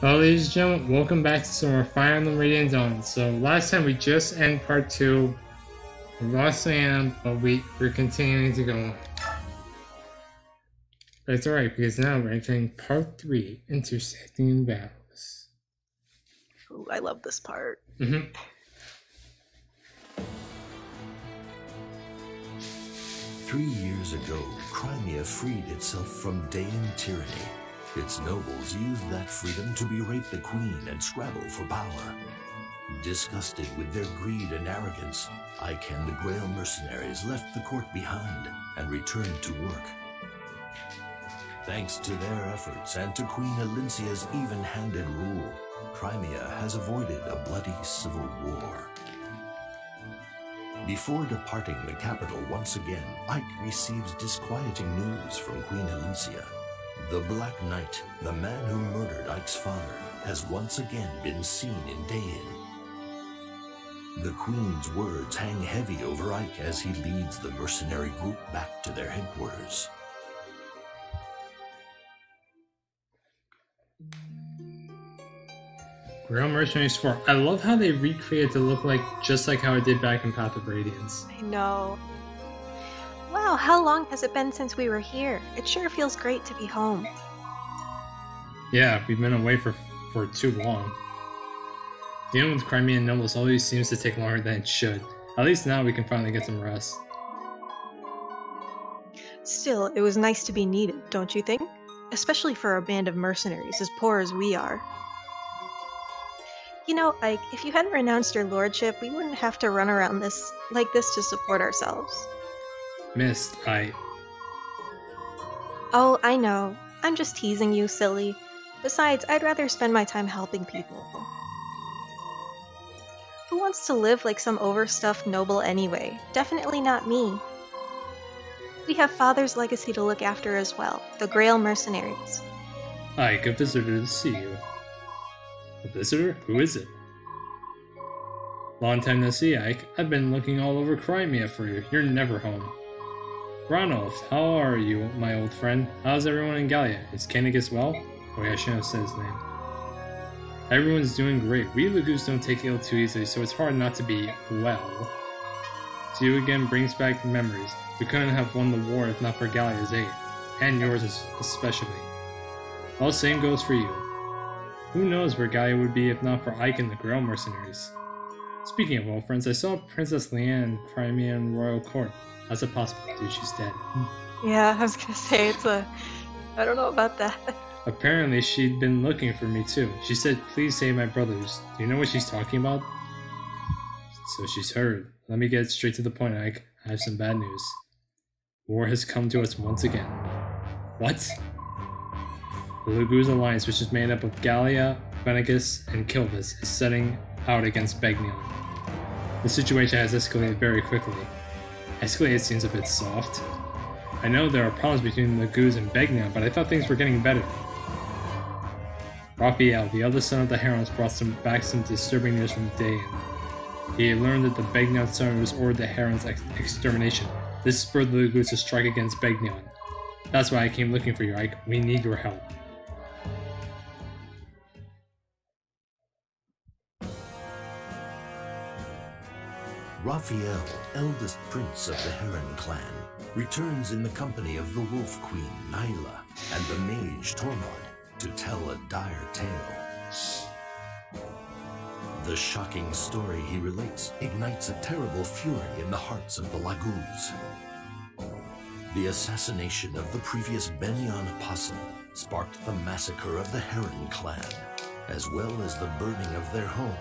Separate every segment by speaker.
Speaker 1: Well, ladies and gentlemen, welcome back to some more Fire Emblem Radiant Dawn. So last time we just ended part 2. We lost Leanne, but we're continuing to go on. But it's alright, because now we're entering part 3, Intersecting Battles.
Speaker 2: Ooh, I love this part.
Speaker 3: 3 years ago, Crimea freed itself from Dayan tyranny. Its nobles used that freedom to berate the queen and scrabble for power. Disgusted with their greed and arrogance, Ike and the Grail mercenaries left the court behind and returned to work. Thanks to their efforts and to Queen Elincia's even-handed rule, Crimea has avoided a bloody civil war. Before departing the capital once again, Ike receives disquieting news from Queen Elincia. The Black Knight, the man who murdered Ike's father, has once again been seen in Dayan. The Queen's words hang heavy over Ike as he leads the mercenary group back to their headquarters.
Speaker 1: Grail Mercenaries 4. I love how they recreated to look like just like how it did back in Path of Radiance.
Speaker 2: I know. Wow, how long has it been since we were here? It sure feels great to be home.
Speaker 1: Yeah, we've been away for too long. Dealing with Crimean nobles always seems to take longer than it should. At least now we can finally get some rest.
Speaker 2: Still, it was nice to be needed, don't you think? Especially for a band of mercenaries as poor as we are. You know, Ike, if you hadn't renounced your lordship, we wouldn't have to run around like this to support ourselves.
Speaker 1: Missed,
Speaker 2: Oh, I know. I'm just teasing you, silly. Besides, I'd rather spend my time helping people. Who wants to live like some overstuffed noble anyway? Definitely not me. We have Father's legacy to look after as well, the Grail mercenaries.
Speaker 1: Ike, a visitor to see you. A visitor? Who is it? Long time no see, Ike. I've been looking all over Crimea for you. You're never home. Ranulf, how are you, my old friend? How's everyone in Gallia? Is Kanagis well? Oh yeah, I shouldn't have said his name. Everyone's doing great. We Lagoos don't take ill too easily, so it's hard not to be well. See you again brings back memories. We couldn't have won the war if not for Gallia's aid. And yours especially. Well, same goes for you. Who knows where Gallia would be if not for Ike and the Grail mercenaries. Speaking of old friends, I saw Princess Leanne in Crimean royal court. How's it possible, dude? She's dead.
Speaker 2: Yeah, I was gonna say, I don't know about that.
Speaker 1: Apparently, she'd been looking for me too. She said, please save my brothers. Do you know what she's talking about? So she's heard. Let me get straight to the point, Ike. I have some bad news. War has come to us once again. What? The Luguz alliance, which is made up of Gallia, Venegas, and Kilvis, is setting out against Begnion. The situation has escalated very quickly. Escalated seems a bit soft. I know there are problems between Luguz and Begnion, but I thought things were getting better. Raphael, the eldest son of the Herons, brought back some disturbing news from Dayan. He had learned that the Begnion Summers ordered the Herons' extermination. This spurred the Luguz to strike against Begnion. That's why I came looking for you, Ike. We need your help.
Speaker 3: Raphael, eldest prince of the Heron clan, returns in the company of the Wolf Queen, Nyla, and the mage, Tormod, to tell a dire tale. The shocking story he relates ignites a terrible fury in the hearts of the Laguz. The assassination of the previous Begnion apostle sparked the massacre of the Heron clan, as well as the burning of their home,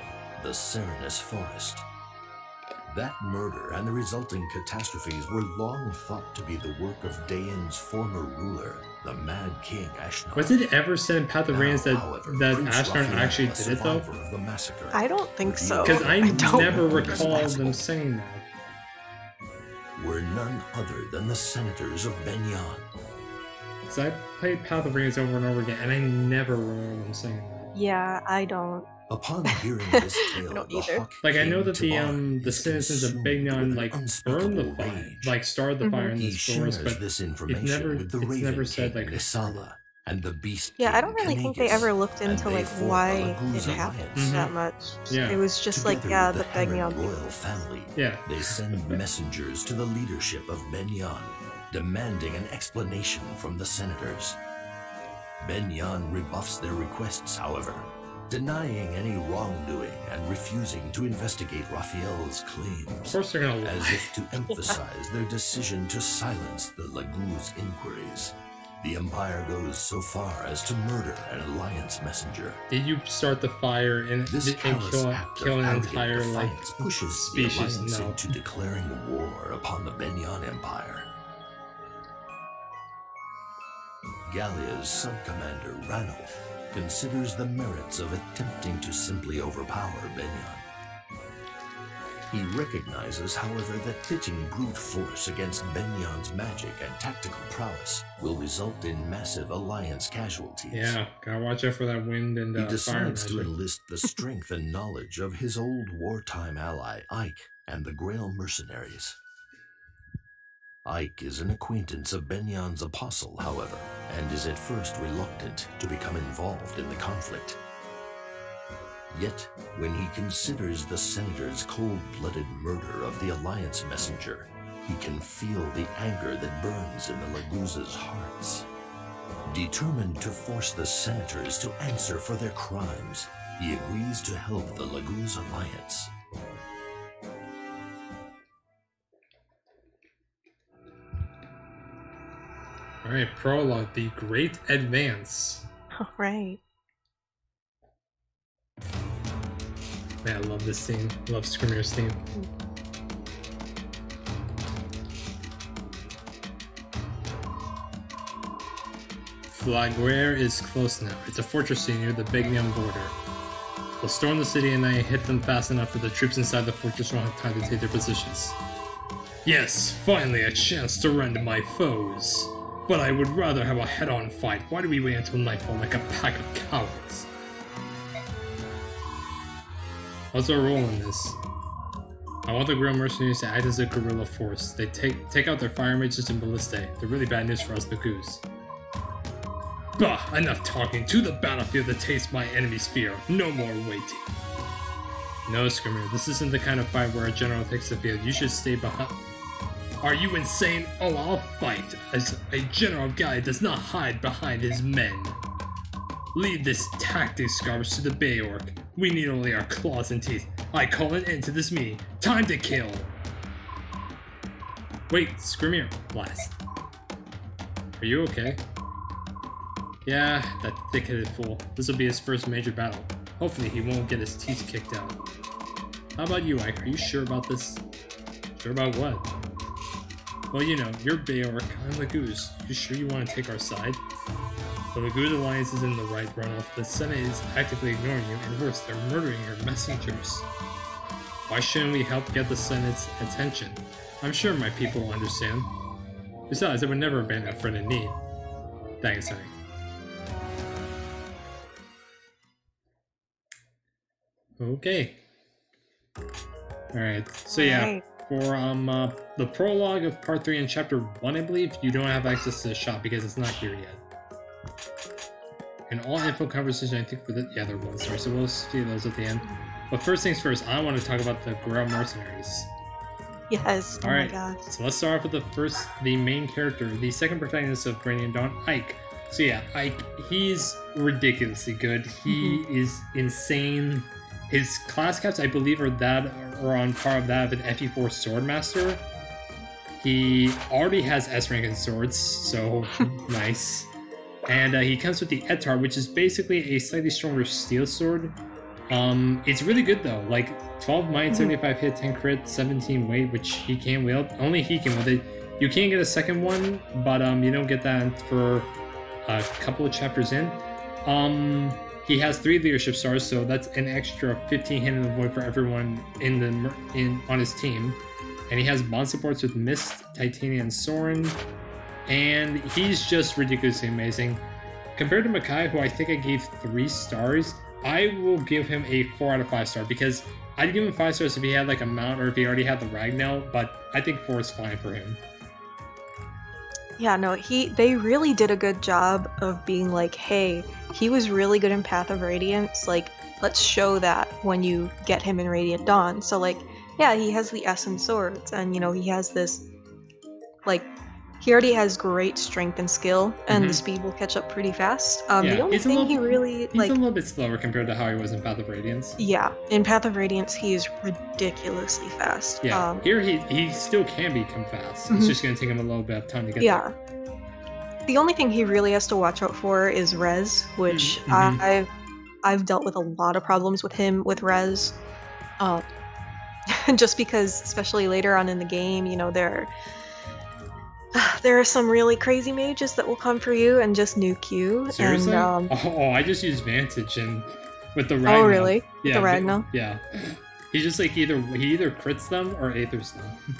Speaker 3: the Serenus Forest. That murder and the resulting catastrophes were long thought to be the work of Dayan's former ruler, the Mad King Ashnar.
Speaker 1: Was it ever said in Path of Radiance that Ashnar actually did it though?
Speaker 2: I don't think so.
Speaker 1: Because I never recall them saying that.
Speaker 3: Were none other than the senators of Begnion.
Speaker 1: So I played Path of Radiance over and over again, and I never remember them saying that.
Speaker 2: Yeah, I don't.
Speaker 3: Upon hearing this tale,
Speaker 2: I don't either.
Speaker 1: Like, I know that the citizens of Begnion burned the fire, started the fire in the forest, but it's never said like
Speaker 3: Nisala, and the Beast
Speaker 2: Yeah,
Speaker 3: King
Speaker 2: I don't really think they
Speaker 3: Kanagas,
Speaker 2: ever looked
Speaker 3: and
Speaker 2: into
Speaker 3: they
Speaker 2: like
Speaker 3: form
Speaker 2: why
Speaker 3: a
Speaker 2: it
Speaker 3: Laguz
Speaker 2: happened
Speaker 3: alliance.
Speaker 2: that much.
Speaker 1: Yeah.
Speaker 2: It was just like,
Speaker 3: Together
Speaker 2: yeah,
Speaker 3: with
Speaker 2: the
Speaker 3: Heron
Speaker 2: Begnion
Speaker 3: royal
Speaker 2: people.
Speaker 3: family,
Speaker 1: Yeah.
Speaker 3: they send messengers to the leadership of Begnion, demanding an explanation from the senators. Begnion rebuffs their requests, however, denying any wrongdoing and refusing to investigate Raphael's
Speaker 1: Of
Speaker 3: claims,
Speaker 1: course they're gonna
Speaker 3: as
Speaker 1: lie.
Speaker 3: if to emphasize their decision to silence the Laguz inquiries. The Empire goes so far as to murder an Alliance messenger.
Speaker 1: Did you start the fire and
Speaker 3: This callous
Speaker 1: kill
Speaker 3: act
Speaker 1: an
Speaker 3: of arrogant
Speaker 1: entire like
Speaker 3: defiance pushes
Speaker 1: species?
Speaker 3: the Alliance
Speaker 1: No.
Speaker 3: into declaring war upon the Begnion Empire. Gallia's sub-commander Ranulf considers the merits of attempting to simply overpower Begnion. He recognizes, however, that pitting brute force against Begnion's magic and tactical prowess will result in massive Alliance casualties.
Speaker 1: Yeah, gotta watch out for that wind and
Speaker 3: He
Speaker 1: fire
Speaker 3: decides to
Speaker 1: magic.
Speaker 3: enlist the strength and knowledge of his old wartime ally, Ike, and the Grail mercenaries. Ike is an acquaintance of Begnion's apostle, however, and is at first reluctant to become involved in the conflict. Yet, when he considers the Senator's cold-blooded murder of the Alliance messenger, he can feel the anger that burns in the Laguz's hearts. Determined to force the Senators to answer for their crimes, he agrees to help the Laguz Alliance.
Speaker 1: Alright, Prologue, the Great Advance.
Speaker 2: All right.
Speaker 1: Man, I love this theme. Love Scrimmier's theme. Flaguer is close now. It's a fortress near the Begnion border. We'll storm the city and I hit them fast enough that the troops inside the fortress won't have time to take their positions. Yes, finally a chance to rend my foes. But I would rather have a head-on fight. Why do we wait until nightfall like a pack of cowards? What's our role in this? I want the Grail mercenaries to act as a guerrilla force. They take out their fire mages and ballistae. They're really bad news for us, the Goose. Bah! Enough talking. To the battlefield to taste my enemy's fear. No more waiting. No, Scrimmer. This isn't the kind of fight where a general takes the field. You should stay behind. Are you insane? Oh, I'll fight. As a general guy does not hide behind his men. Leave this tactics garbage to the Bay Orc. We need only our claws and teeth. I call an end to this meeting. Time to kill. Wait, Scrimmer. Blast. Are you okay? Yeah, that thick-headed fool. This will be his first major battle. Hopefully he won't get his teeth kicked out. How about you, Ike? Are you sure about this? Sure about what? Well, you know, you're Bay Orc, I'm Laguz. You sure you want to take our side? The Laguz Alliance is in the right, Ranulf. The Senate is actively ignoring you, and worse, they're murdering your messengers. Why shouldn't we help get the Senate's attention? I'm sure my people will understand. Besides, I would never abandon a friend in need. Thanks, Ike. Okay. Alright, so yeah.
Speaker 2: Right.
Speaker 1: For the prologue of part 3 and chapter 1, I believe, you don't have access to the shop because it's not here yet. And all info conversation, I think, for the yeah, there was. Sorry, so we'll see those at the end. But first things first, I want to talk about the Grail mercenaries.
Speaker 2: Yes. Oh
Speaker 1: Alright,
Speaker 2: my gosh.
Speaker 1: so let's start off with the main character, the second protagonist of Brainy and Dawn, Ike. So yeah, Ike, he's ridiculously good. He is insane. His class caps, I believe, are on par of that of an FE4 Swordmaster. He already has S rank in swords, so nice. And he comes with the Etar, which is basically a slightly stronger steel sword. It's really good though, like 12 might, 75 hit, 10 crit, 17 weight, which he can wield. Only he can wield it. You can get a second one, but you don't get that for a couple of chapters in. He has 3 leadership stars, so that's an extra 15 hit in the void for everyone on his team. And he has bond supports with Mist, Titania, and Soren. And he's just ridiculously amazing. Compared to Makai, who I think I gave 3 stars, I will give him a 4 out of 5 star because I'd give him 5 stars if he had like a mount or if he already had the Ragnell, but I think 4 is fine for him.
Speaker 2: Yeah, no, they really did a good job of being like, hey, he was really good in Path of Radiance, like, let's show that when you get him in Radiant Dawn. So, like, yeah, he has the Essence Swords, and, you know, he has this, like, he already has great strength and skill, and the speed will catch up pretty fast. The only thing he really,
Speaker 1: he's a little bit slower compared to how he was in Path of Radiance.
Speaker 2: Yeah, in Path of Radiance, he is ridiculously fast.
Speaker 1: Yeah, here he still can become fast. It's just going to take him a little bit of time to get there.
Speaker 2: The only thing he really has to watch out for is res, which I've dealt with a lot of problems with him with res. Just because, especially later on in the game, you know, there are some really crazy mages that will come for you and just nuke you.
Speaker 1: Seriously?
Speaker 2: And,
Speaker 1: I just used Vantage and with the Ragnar.
Speaker 2: Oh, really?
Speaker 1: Yeah,
Speaker 2: the Ragnar?
Speaker 1: Yeah. He just like either crits them or aethers them.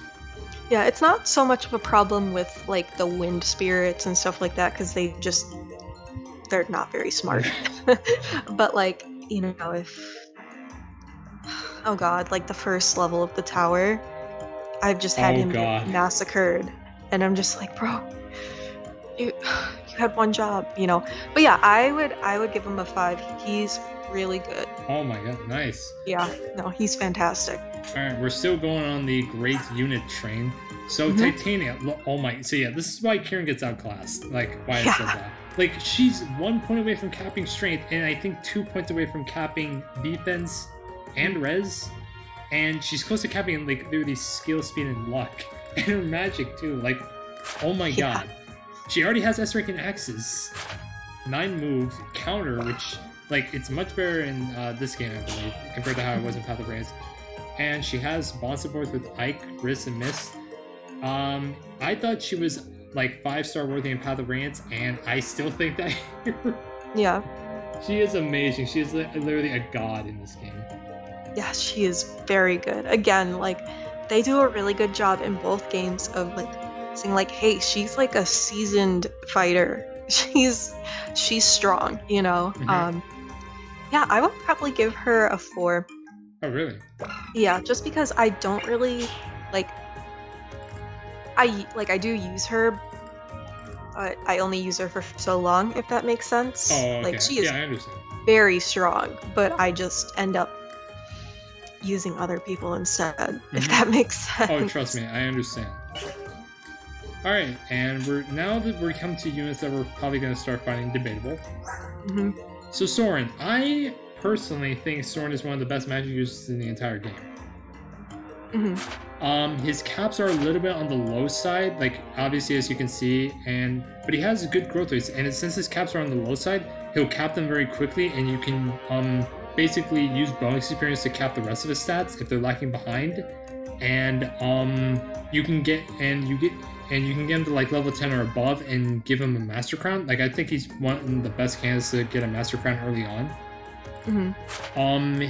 Speaker 2: Yeah, it's not so much of a problem with like the wind spirits and stuff like that because they're not very smart. But like, you know, oh god, like the first level of the tower, I've just had him get massacred. And I'm just like, bro, you had one job, you know. But yeah, I would give him a 5. He's really good.
Speaker 1: Oh my god, nice.
Speaker 2: Yeah, no, he's fantastic.
Speaker 1: Alright, we're still going on the great unit train. So Titania, oh my, so yeah, this is why Kieran gets outclassed. Like, why I said that. Like, she's 1 point away from capping strength, and I think 2 points away from capping defense and res. And she's close to capping, like, literally skill, speed, and luck. And her magic too, like, oh my god. She already has S-Rank and Axes. 9 move, counter, which, like, it's much better in this game, I believe, compared to how it was in Path of Radiance. And she has bond support with Ike, Riss, and Mist. I thought she was, like, 5-star worthy in Path of Radiance, and I still think that
Speaker 2: Yeah.
Speaker 1: She is amazing. She is literally a god in this game.
Speaker 2: Yeah, she is very good. Again, like, they do a really good job in both games of like saying like, hey, she's like a seasoned fighter. She's strong, you know. Yeah, I would probably give her a 4.
Speaker 1: Oh, really?
Speaker 2: Yeah, just because I don't really like I do use her, but I only use her for so long, if that makes sense.
Speaker 1: Oh, okay.
Speaker 2: Like, she is
Speaker 1: I understand.
Speaker 2: very strong, but I just end up using other people instead, if that makes sense.
Speaker 1: Oh, trust me, I understand. Alright, and now that we're coming to units that we're probably going to start finding debatable. So Soren, I personally think Soren is one of the best magic users in the entire game. His caps are a little bit on the low side, like obviously as you can see, but he has good growth rates, and since his caps are on the low side, he'll cap them very quickly, and you can basically use bonus experience to cap the rest of his stats if they're lacking behind, and you can get him to like level 10 or above and give him a Master Crown. Like, I think he's one of the best candidates to get a Master Crown early on.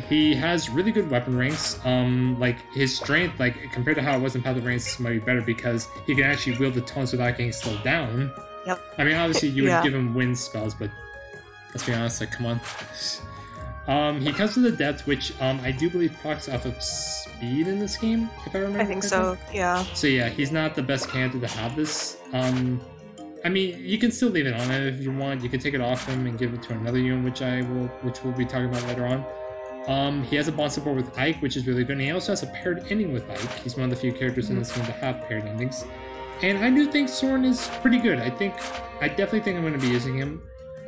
Speaker 1: He has really good weapon ranks. Like, his strength, like compared to how it was in Path of Radiance, might be better because he can actually wield the taunts without getting slowed down.
Speaker 2: Yep.
Speaker 1: I mean, obviously you would give him wind spells, but let's be honest, like, come on. He comes with a depth, which I do believe procs off of speed in this game, if I remember.
Speaker 2: I think so, yeah.
Speaker 1: So yeah, he's not the best candidate to have this. I mean, you can still leave it on it if you want. You can take it off him and give it to another unit, which we'll be talking about later on. He has a bond support with Ike, which is really good, and he also has a paired ending with Ike. He's one of the few characters in this game to have paired endings. And I do think Soren is pretty good. I definitely think I'm going to be using him.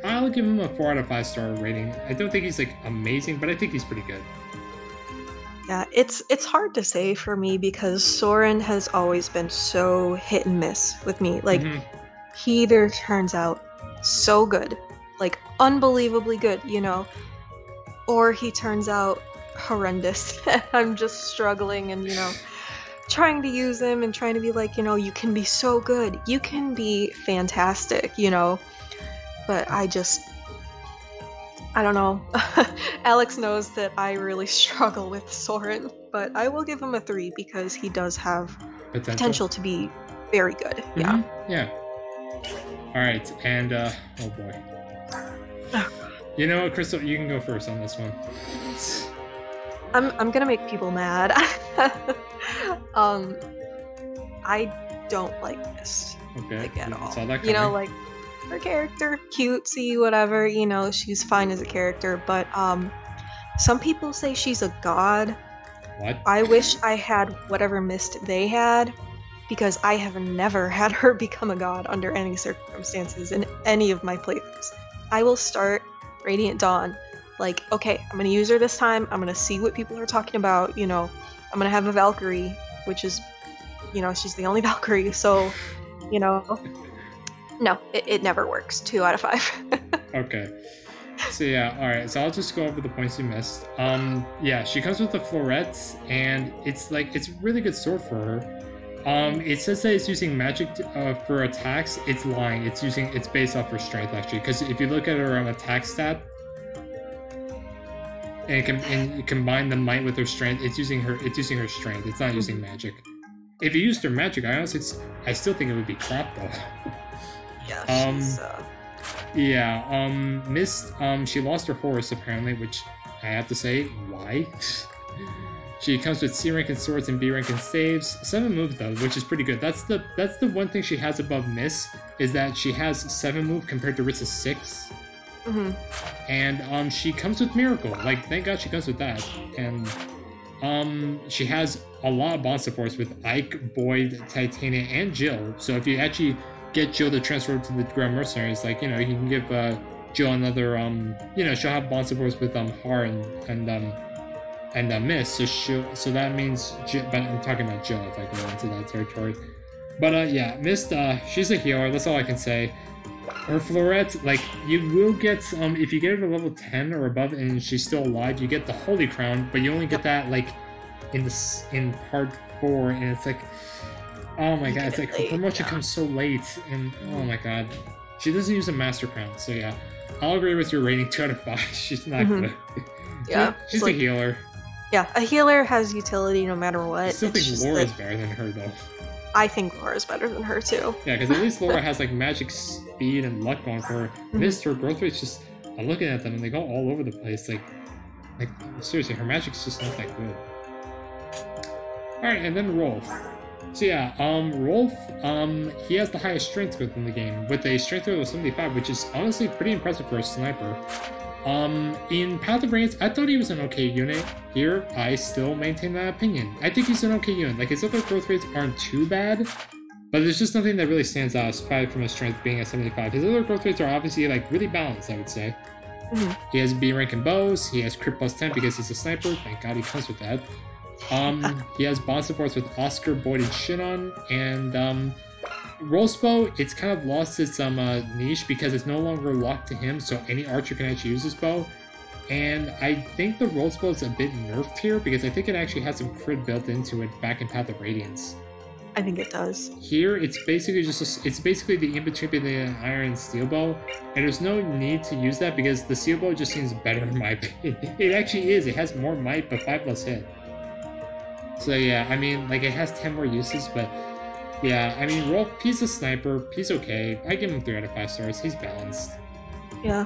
Speaker 1: I'll give him a 4 out of 5 star rating. I don't think he's like amazing, but I think he's pretty good.
Speaker 2: Yeah, it's hard to say for me because Soren has always been so hit and miss with me. Like, he either turns out so good, like unbelievably good, you know, or he turns out horrendous. I'm just struggling and, you know, trying to use him and trying to be like, you know, you can be so good, you can be fantastic, you know. But I don't know. Alex knows that I really struggle with Soren, but I will give him a 3 because he does have potential to be very good. Yeah.
Speaker 1: Yeah. Alright, and, oh boy. You know what, Crystal, you can go first on this one.
Speaker 2: I'm gonna make people mad. don't like Mist.
Speaker 1: Okay.
Speaker 2: Like, at all.
Speaker 1: Saw that
Speaker 2: You know,
Speaker 1: coming.
Speaker 2: like, her character, cutesy, whatever, you know, she's fine as a character, but, some people say she's a god.
Speaker 1: What?
Speaker 2: I wish I had whatever Mist they had, because I have never had her become a god under any circumstances in any of my playthroughs. I will start Radiant Dawn, like, okay, I'm gonna use her this time, I'm gonna see what people are talking about, you know, I'm gonna have a Valkyrie, which is, you know, she's the only Valkyrie, so, you know, no, it never works. 2 out of 5.
Speaker 1: Okay. So yeah, alright, so I'll just go over the points you missed. Yeah, she comes with the florets, and it's like, it's a really good sword for her. It says that it's using magic for attacks. It's lying. It's based off her strength, actually, because if you look at her attack stat, and you combine the might with her strength, it's using her strength. It's not using magic. If you used her magic, I still think it would be crap though.
Speaker 2: Yeah, she's,
Speaker 1: Yeah, Mist, she lost her horse apparently, which I have to say, why? She comes with C rank in swords and B rank in staves. 7 moves though, which is pretty good. That's the one thing she has above Mist, is that she has 7 move compared to Ritz's 6.
Speaker 2: Mm-hmm.
Speaker 1: And she comes with Miracle. Like, thank God she comes with that. And she has a lot of bond supports with Ike, Boyd, Titania, and Jill. So if you actually get Jill to transfer to the Grand Mercenaries, like, you know, you can give Jill another, you know, she'll have bond supports with Har and Mist, so that means Jill, but I'm talking about Jill if I go into that territory. But yeah, Mist, she's a healer, that's all I can say. Her floret, like, you will get, if you get her to level 10 or above and she's still alive, you get the Holy Crown, but you only get that, like, in part 4, and it's like, oh my god, it's like, her promotion comes so late, and oh my god. She doesn't use a Master Crown, so yeah. I'll agree with your rating, 2 out of 5, she's not good.
Speaker 2: Yeah.
Speaker 1: She's like, a healer.
Speaker 2: Yeah, a healer has utility no matter what.
Speaker 1: I still think Laura's better than her, though.
Speaker 2: I think Laura's better than her, too.
Speaker 1: Yeah, because at least Laura has, like, magic speed and luck going for her. Mist, her growth rate's just... I'm looking at them, and they go all over the place. Like, seriously, her magic's just not that good. Alright, and then Rolf. So yeah, Rolf, he has the highest strength within the game, with a strength level of 75, which is honestly pretty impressive for a sniper. In Path of Radiance, I thought he was an okay unit. Here, I still maintain that opinion. I think he's an okay unit. Like, his other growth rates aren't too bad, but there's just nothing that really stands out aside from his strength being at 75. His other growth rates are obviously, like, really balanced, I would say. He has B rank in bows, he has crit plus 10 because he's a sniper, thank god he comes with that. He has bond supports with Oscar, Boyd, and Shinon, and Rolf's bow, it's kind of lost its niche because it's no longer locked to him, so any archer can actually use this bow. And I think the Rolf's bow is a bit nerfed here because I think it actually has some crit built into it back in Path of Radiance.
Speaker 2: I think it does.
Speaker 1: Here, it's basically it's basically the in-between between the iron and steel bow, and there's no need to use that because the steel bow just seems better in my opinion. It actually is. It has more might, but 5 less hit. So yeah, I mean, like, it has 10 more uses, but yeah, I mean, Rolf, he's a sniper, he's okay. I give him 3 out of 5 stars, he's balanced.
Speaker 2: Yeah,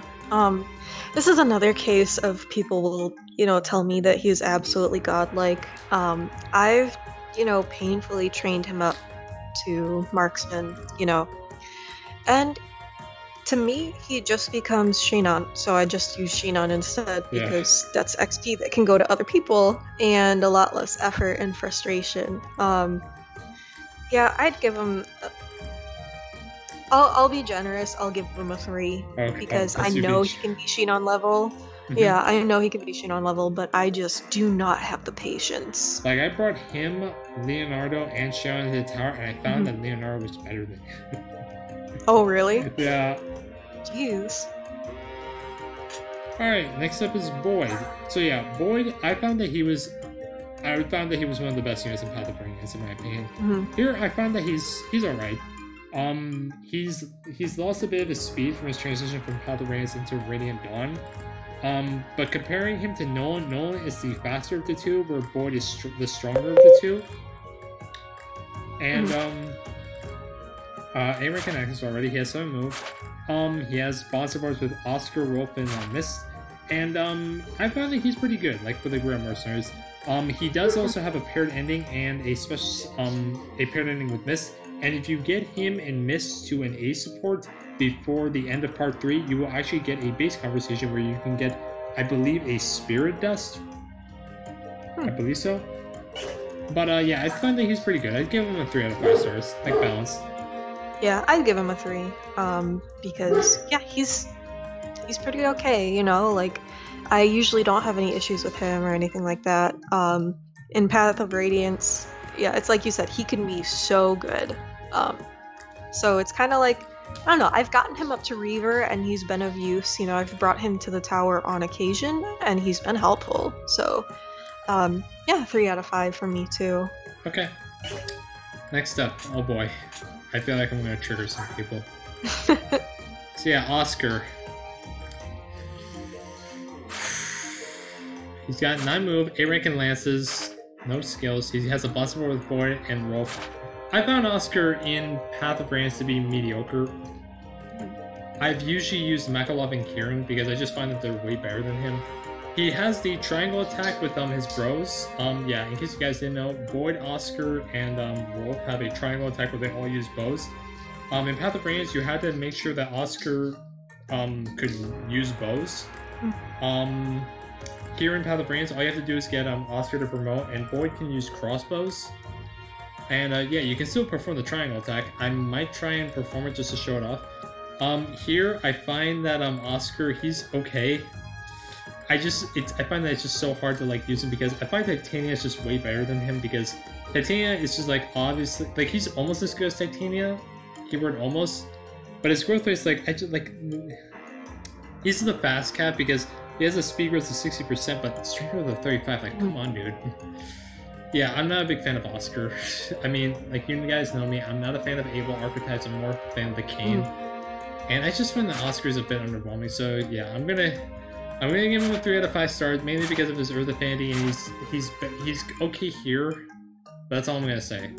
Speaker 2: this is another case of people will, you know, tell me that he's absolutely godlike. I've, you know, painfully trained him up to marksman, you know, and to me, he just becomes Shinon, so I just use Shinon instead because that's XP that can go to other people and a lot less effort and frustration. Yeah, I'd give him... I'll be generous, I'll give him a 3 because I know he can be Shinon level. Yeah, I know he can be Shinon level, but I just do not have the patience.
Speaker 1: Like, I brought him, Leonardo, and Sharon to the tower, and I found that Leonardo was better than him.
Speaker 2: Oh, really?
Speaker 1: Yeah.
Speaker 2: Jeez.
Speaker 1: Alright, next up is Boyd. So yeah, Boyd, I found that he was one of the best units in Path of Radiance, in my opinion. Here, I found that he's alright. He's lost a bit of his speed from his transition from Path of Radiance into Radiant Dawn. But comparing him to Nolan, Nolan is the faster of the two, where Boyd is the stronger of the two. And A rank in access already. He has 7 moves. He has bond supports with Oscar, Rolf, and Mist. And I found that he's pretty good, like, for the Grand Mercenaries. He does also have a paired ending and a special a paired ending with Mist and if you get him and Miss to an A support before the end of part 3, you will actually get a base conversation where you can get, I believe, a spirit dust. I believe so. But yeah, I find that he's pretty good. I'd give him a 3 out of 5 stars, like balance.
Speaker 2: Yeah, I'd give him a 3. Because yeah, he's pretty okay, you know, like I usually don't have any issues with him or anything like that. In Path of Radiance, yeah, it's like you said, he can be so good. So it's kind of like, I don't know, I've gotten him up to Reaver and he's been of use, you know, I've brought him to the tower on occasion and he's been helpful. So yeah, 3 out of 5 for me too.
Speaker 1: Okay. Next up, oh boy, I feel like I'm gonna trigger some people. So yeah, Oscar. He's got 9 move, 8 rank in lances, no skills. He has a bust with Boyd and Rolf. I found Oscar in Path of Radiance to be mediocre. I've usually used Makalov and Kieran because I just find that they're way better than him. He has the triangle attack with his bros. Yeah, in case you guys didn't know, Boyd, Oscar, and Rolf have a triangle attack where they all use bows. In Path of Radiance, you had to make sure that Oscar could use bows. Here in Path of Radiance, all you have to do is get Oscar to promote, and Boyd can use crossbows. And yeah, you can still perform the triangle attack. I might try and perform it just to show it off. Here, I find that Oscar, he's okay. I find that it's just so hard to like use him because I find Titania is just way better than him because Titania is just like obviously like he's almost as good as Titania, keyword almost, but his growth rate is like he's the fast cap because he has a speed growth of 60%, but strength growth of 35. Like, come on, dude. Yeah, I'm not a big fan of Oscar. I mean, like you guys know me, I'm not a fan of Able archetypes. I'm more a fan of the Kane, and I just find that Oscar is a bit underwhelming. So yeah, I'm gonna give him a 3 out of 5 stars, mainly because of his Earth Affinity, and he's okay here. That's all I'm gonna say.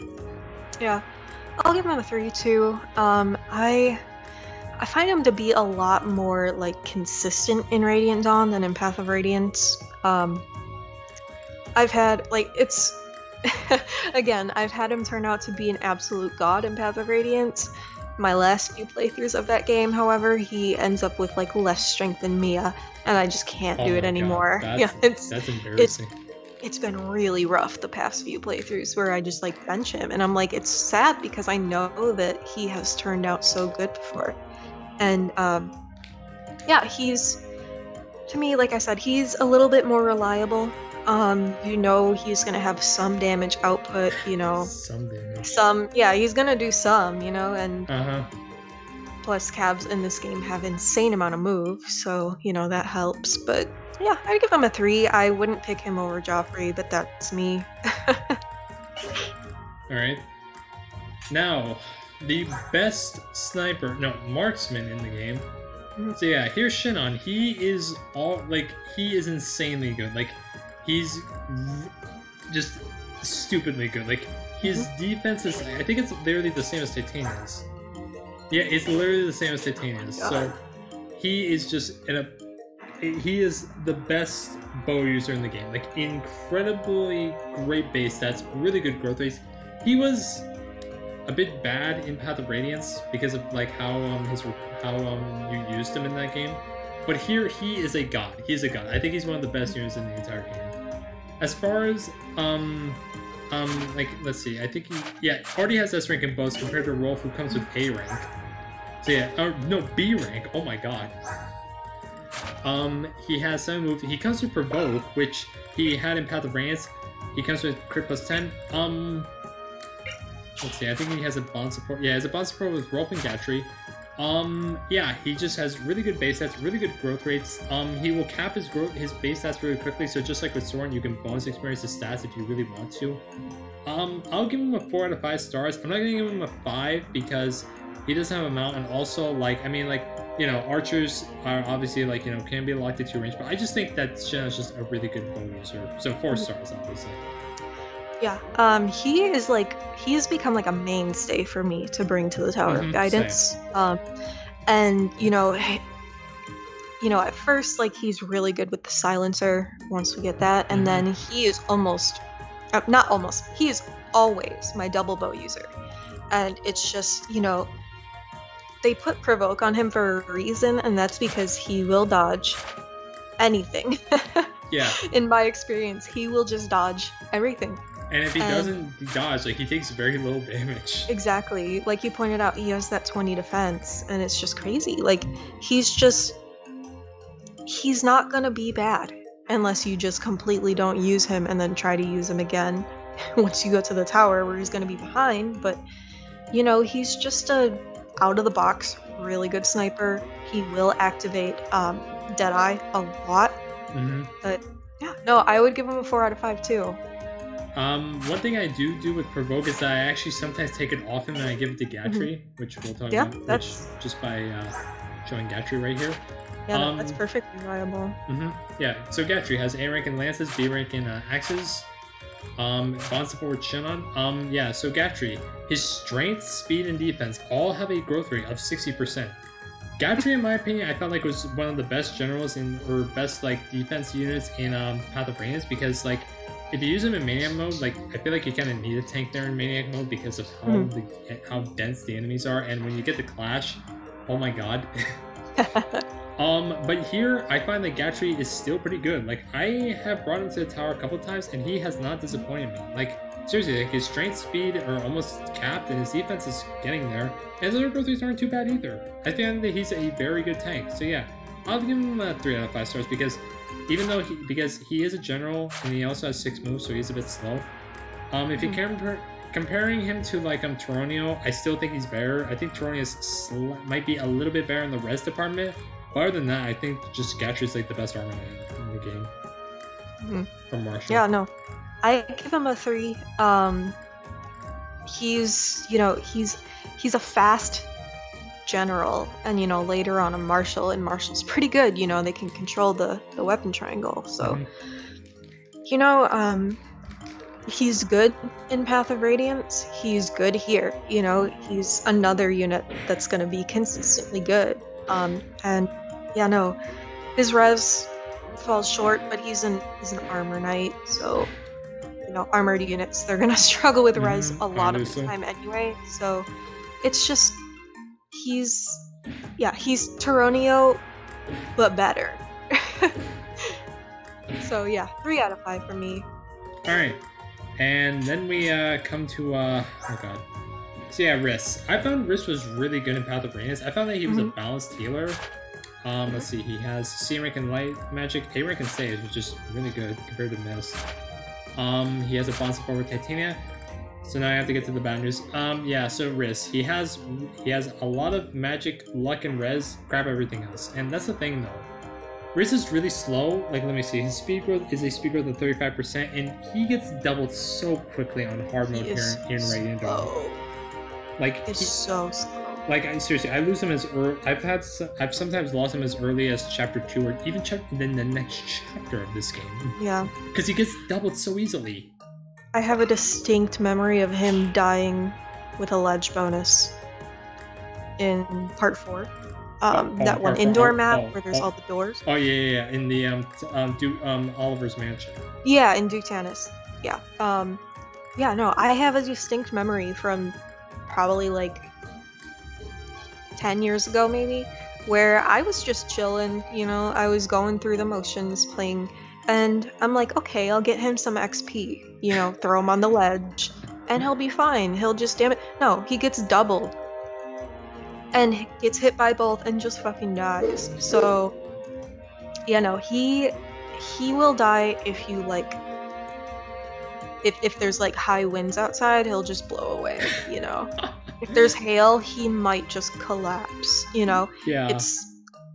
Speaker 2: Yeah, I'll give him a 3 too. I find him to be a lot more like consistent in Radiant Dawn than in Path of Radiance. I've had like it's again, I've had him turn out to be an absolute god in Path of Radiance. My last few playthroughs of that game, however, he ends up with like less strength than Mia, and I just can't do it anymore. That's embarrassing. It's been really rough the past few playthroughs where I just like bench him, and I'm like, it's sad because I know that he has turned out so good before. And yeah, he's, to me, like I said, he's a little bit more reliable. You know, he's gonna have some damage output, you know.
Speaker 1: Some damage.
Speaker 2: Yeah, he's gonna do some, you know, and plus Cavs in this game have insane amount of moves, so, you know, that helps. But yeah, I'd give him a 3. I wouldn't pick him over Ghatri, but that's me.
Speaker 1: Alright. Now, the best marksman in the game. So yeah, here's Shinon. He is insanely good. Like, he's just stupidly good. Like, his defense is, I think it's literally the same as Titania's. Yeah, it's literally the same as Titania's. So, he is just he is the best bow user in the game. Like, incredibly great base stats, really good growth rates. He was a bit bad in Path of Radiance because of like how you used him in that game, but here he is a god. He's a god. I think he's one of the best units in the entire game. As far as like let's see, I think he already has S rank in bows compared to Rolf, who comes with A rank. So yeah, no, B rank. Oh my god. He has 7 move. He comes with Provoke, which he had in Path of Radiance. He comes with crit plus 10. Let's see, I think he has a bond support. Yeah, he has a bond support with Rolf and Ghatri. Yeah, he just has really good base stats, really good growth rates. He will cap his base stats really quickly, so just like with Soren, you can bonus experience his stats if you really want to. I'll give him a 4 out of 5 stars. I'm not gonna give him a 5 because he doesn't have a mount, and also, like, I mean, like, you know, archers are obviously, like, you know, can be locked into range, but I just think that Shen is just a really good bow user. So 4 stars, obviously.
Speaker 2: Yeah, he is like, he's become like a mainstay for me to bring to the Tower of Guidance. And you know, at first, like, he's really good with the silencer once we get that, and then he is almost, not almost, he is always my double bow user. and it's just, they put provoke on him for a reason, and that's because he will dodge anything.
Speaker 1: Yeah.
Speaker 2: In my experience, he will just dodge everything.
Speaker 1: And if he doesn't dodge, like, he takes very little damage.
Speaker 2: Exactly. Like you pointed out, he has that 20 defense, and it's just crazy. Like, he's not gonna be bad unless you just completely don't use him and then try to use him again once you go to the tower where he's gonna be behind. But, he's just a out-of-the-box, really good sniper. He will activate Deadeye a lot.
Speaker 1: Mm-hmm.
Speaker 2: But, yeah, no, I would give him a 4 out of 5, too.
Speaker 1: One thing I do with provoke is that I actually sometimes take it off him and I give it to Ghatri, which we'll talk about.
Speaker 2: That's
Speaker 1: just by showing Ghatri right here.
Speaker 2: Yeah, no, that's perfectly viable.
Speaker 1: Yeah, so Ghatri has A rank in lances, B rank in axes, bond support with Shannon. Yeah, so Ghatri, his strength, speed, and defense all have a growth rate of 60%. Ghatri, in my opinion, I felt like was one of the best generals or best like defense units in Path of Radiance, because like if you use him in Maniac mode, like I feel like you kind of need a tank there in Maniac mode because of how dense the enemies are, and when you get the clash, oh my god. But here I find that Ghatri is still pretty good. Like, I have brought him to the tower a couple times and he has not disappointed me. Like, seriously, like his strength, speed are almost capped and his defense is getting there. And his other growth rates aren't too bad either. I think that he's a very good tank. So yeah, I'll give him 3 out of 5 stars because because he is a general and he also has 6 moves, so he's a bit slow. If you comparing him to like Toronio, I still think he's better. I think Toronio might be a little bit better in the res department. But other than that, I think just Ghatri is like the best armor in the game. From Marshall.
Speaker 2: Yeah, no, I give him a 3. He's a fast general, and later on a Marshall, and Marshall's pretty good. They can control the weapon triangle. So he's good in Path of Radiance. He's good here. He's another unit that's going to be consistently good. And yeah, no, his res falls short, but he's an armor knight, so armored units, they're gonna struggle with res a lot of the time anyway. So it's just he's Toronio, but better. So yeah, 3 out of 5 for me.
Speaker 1: All right, and then we come to oh god. So yeah, Riss. I found Riss was really good in Path of Radiance. I found that he was a balanced healer. Let's see, he has C rank in light magic, A rank in sage, which is really good compared to Mist. He has a bond support with Titania. So now I have to get to the bad news. Yeah, so Riss, he has a lot of magic, luck, and res, grab everything else. And that's the thing though. Riss is really slow. Like, let me see, his speed growth is a speed growth of 35%, and he gets doubled so quickly on hard mode here in Radiant Dawn. Like,
Speaker 2: it's so slow.
Speaker 1: Like, seriously, I lose him as early. I've sometimes lost him as early as chapter 2 or even the next chapter of this game.
Speaker 2: Yeah. Because
Speaker 1: he gets doubled so easily.
Speaker 2: I have a distinct memory of him dying with a ledge bonus in part 4. That one indoor map where there's all the doors.
Speaker 1: Oh yeah, in the Oliver's mansion.
Speaker 2: Yeah, in Ductanis. Yeah. Yeah, no, I have a distinct memory from probably like 10 years ago maybe, where I was just chilling, I was going through the motions playing, and I'm like, okay, I'll get him some XP, throw him on the ledge and he'll be fine, he'll just damn it. No, he gets doubled and gets hit by both and just fucking dies. So yeah, no, he will die if you like, if there's like high winds outside, he'll just blow away, If there's hail, he might just collapse, Yeah.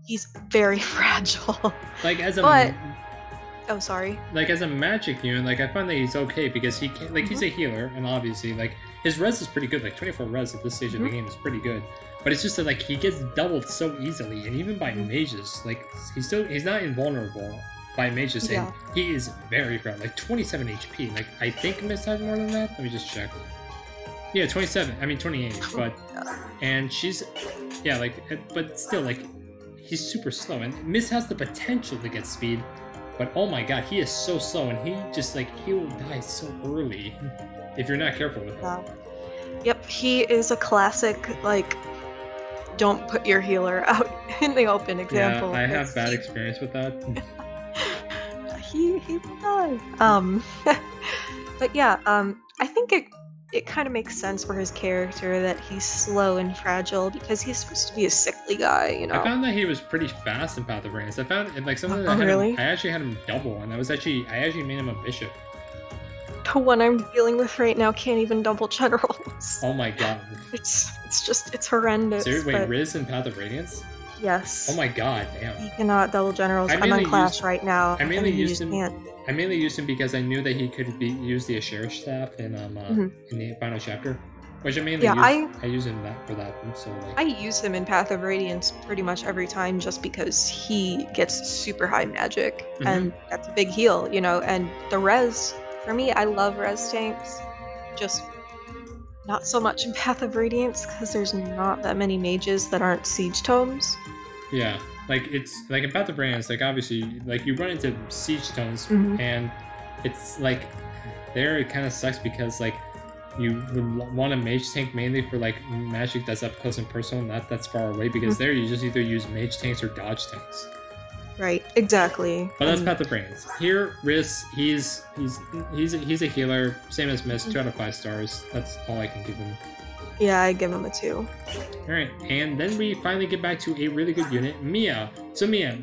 Speaker 2: He's very fragile.
Speaker 1: Like as
Speaker 2: oh, sorry.
Speaker 1: Like as a magic unit, like I find that he's okay because he can, like he's a healer, and obviously like his res is pretty good. Like 24 res at this stage of the game is pretty good. But it's just that like he gets doubled so easily, and even by mages, like he's not invulnerable by mages, and he is very fragile. Like 27 HP. Like I think Mist has more than that. Let me just check. Yeah, 28, but, and she's, yeah, like, but still, like, he's super slow, and Mist has the potential to get speed, but oh my god, he is so slow, and he just, like, he will die so early, if you're not careful with him.
Speaker 2: Yep, he is a classic, like, don't put your healer out in the open example.
Speaker 1: Yeah, I have bad experience with that.
Speaker 2: He will die. But yeah, I think it kind of makes sense for his character that he's slow and fragile because he's supposed to be a sickly guy, you know.
Speaker 1: I found that he was pretty fast in Path of Radiance. I found like something that
Speaker 2: really?
Speaker 1: I actually had him double, and I actually made him a bishop.
Speaker 2: The one I'm dealing with right now can't even double generals.
Speaker 1: Oh my god.
Speaker 2: It's horrendous.
Speaker 1: So wait, Riz in Path of Radiance?
Speaker 2: Yes.
Speaker 1: Oh my god, damn.
Speaker 2: He cannot double generals. I'm on Clash right now.
Speaker 1: I mainly used him because I knew that he could use the Asher staff in the final chapter. Which I mainly I use him for that one, so like...
Speaker 2: I use him in Path of Radiance pretty much every time just because he gets super high magic and that's a big heal, you know, and the res, for me, I love res tanks. Just not so much in Path of Radiance because there's not that many mages that aren't siege tomes.
Speaker 1: Yeah, like it's like in Path of Radiance, like obviously, like you run into siege tomes, and it's like there it kind of sucks because like you would want a mage tank mainly for like magic that's up close and personal, not that's far away, because there you just either use mage tanks or dodge tanks.
Speaker 2: Right, exactly.
Speaker 1: But that's Path of Radiance. Here, Riz, he's a healer, same as Mist, 2 out of 5 stars. That's all I can give him.
Speaker 2: Yeah, I give him a 2.
Speaker 1: Alright, and then we finally get back to a really good unit, Mia. So Mia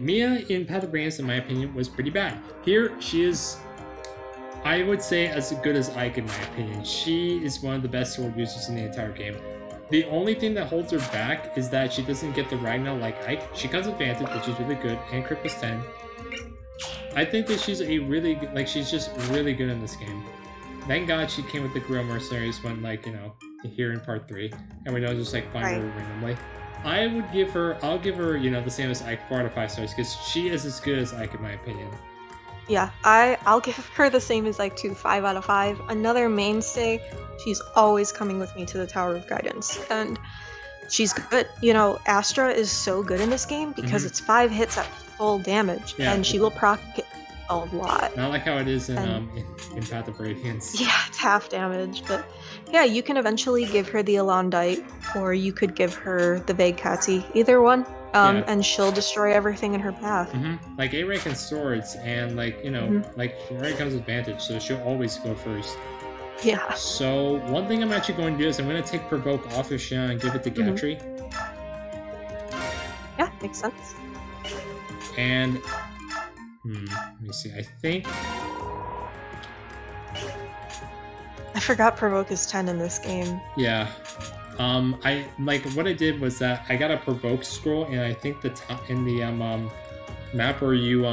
Speaker 1: in Path of Radiance, in my opinion, was pretty bad. Here, she is, I would say, as good as Ike, in my opinion. She is one of the best sword users in the entire game. The only thing that holds her back is that she doesn't get the Ragnar like Ike. She comes advantage, which is really good, and crit plus 10. I think that she's a really good, like, she's just really good in this game. Thank God she came with the Guerrilla Mercenaries when, like, you know, here in part 3, and we don't just like find her randomly. I'll give her, you know, the same as Ike, 4 out of 5 stars, because she is as good as Ike in my opinion.
Speaker 2: Yeah, I'll give her the same as Ike too, 5 out of 5. Another mainstay. She's always coming with me to the Tower of Guidance, and she's good. You know, Astra is so good in this game because it's 5 hits at full damage, and she will proc it a lot.
Speaker 1: Not like how it is in Path of Radiance.
Speaker 2: Yeah, it's half damage, but yeah, you can eventually give her the Elondite, or you could give her the Vague Ghatri, either one, and she'll destroy everything in her path.
Speaker 1: Like A-Rank and swords, and like, you know, like she already comes with advantage, so she'll always go first.
Speaker 2: Yeah.
Speaker 1: So one thing I'm actually going to do is I'm going to take Provoke off of Shia and give it to Ghatri.
Speaker 2: Yeah, makes sense.
Speaker 1: And let me see. I think
Speaker 2: I forgot Provoke is 10 in this game.
Speaker 1: Yeah. I like what I did was that I got a Provoke scroll, and I think the top in the map where you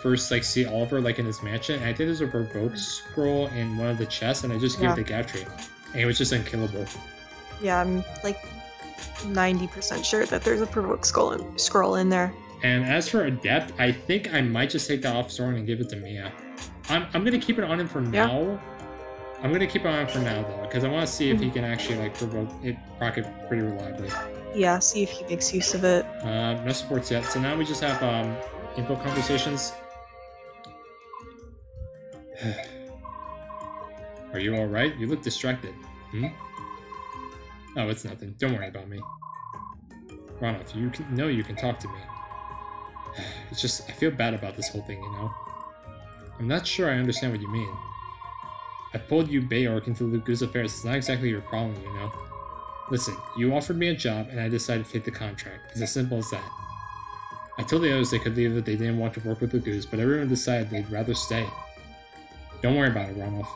Speaker 1: first like see Oliver like in his mansion, and I think there's a Provoke scroll in one of the chests, and I just gave it to Ghatri, and it was just unkillable. Yeah,
Speaker 2: I'm like 90% sure that there's a Provoke scroll in there.
Speaker 1: And as for Adept, I think I might just take that off Soren and give it to Mia. I'm gonna keep it on him for now. I'm gonna keep it on him for now though, because I want to see if he can actually like proc it pretty reliably.
Speaker 2: Yeah, see if he makes use of it.
Speaker 1: No supports yet, so now we just have info conversations. Are you alright? You look distracted. Oh, it's nothing. Don't worry about me. Ronov, you can talk to me. It's just, I feel bad about this whole thing, you know? I'm not sure I understand what you mean. I pulled you, Bayork, into Lugu's affairs. It's not exactly your problem, you know? Listen, you offered me a job, and I decided to take the contract. It's as simple as that. I told the others they could leave if they didn't want to work with Lugu's, but everyone decided they'd rather stay. Don't worry about it, Ronov.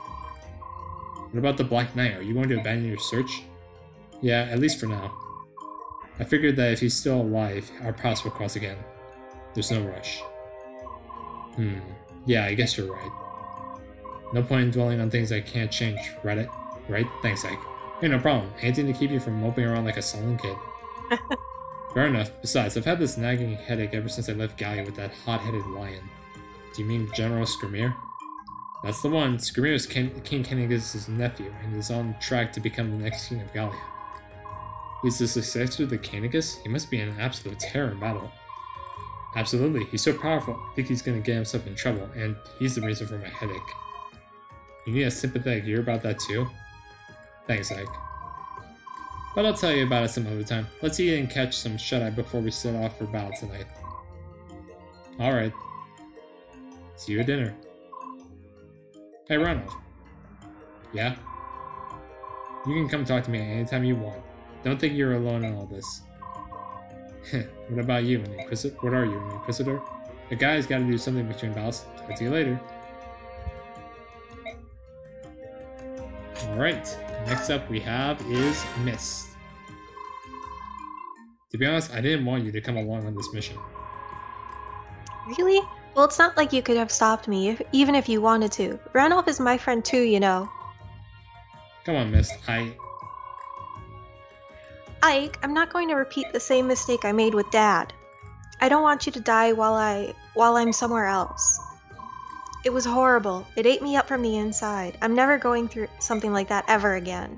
Speaker 1: What about the Black Knight? Are you going to abandon your search? Yeah, at least for now. I figured that if he's still alive, our paths will cross again. There's no rush. Yeah, I guess you're right. No point in dwelling on things I can't change, right? Right? Thanks, Ike. Hey, no problem. Anything to keep you from moping around like a sullen kid. Fair enough. Besides, I've had this nagging headache ever since I left Gallia with that hot-headed lion. Do you mean General Skrimir? That's the one. Skrimir is King Kennigus' nephew, and is on track to become the next king of Gallia. He's the successor to Kennigus? He must be an absolute terror in battle. Absolutely, he's so powerful, I think he's gonna get himself in trouble, and he's the reason for my headache. You need a sympathetic ear about that too? Thanks, Ike. But I'll tell you about it some other time. Let's eat and catch some shut-eye before we set off for battle tonight. Alright. See you at dinner. Hey, Ronald. Yeah? You can come talk to me anytime you want. Don't think you're alone in all this. What about you, an Inquisitor? What are you, an Inquisitor? A guy's gotta do something between battles. Talk to you later. Alright, next up we have is Mist. To be honest, I didn't want you to come along on this mission.
Speaker 2: Really? Well, it's not like you could have stopped me, even if you wanted to. Randolph is my friend too, you know.
Speaker 1: Come on, Mist.
Speaker 2: Ike, I'm not going to repeat the same mistake I made with Dad. I don't want you to die while I'm somewhere else. It was horrible. It ate me up from the inside. I'm never going through something like that ever again.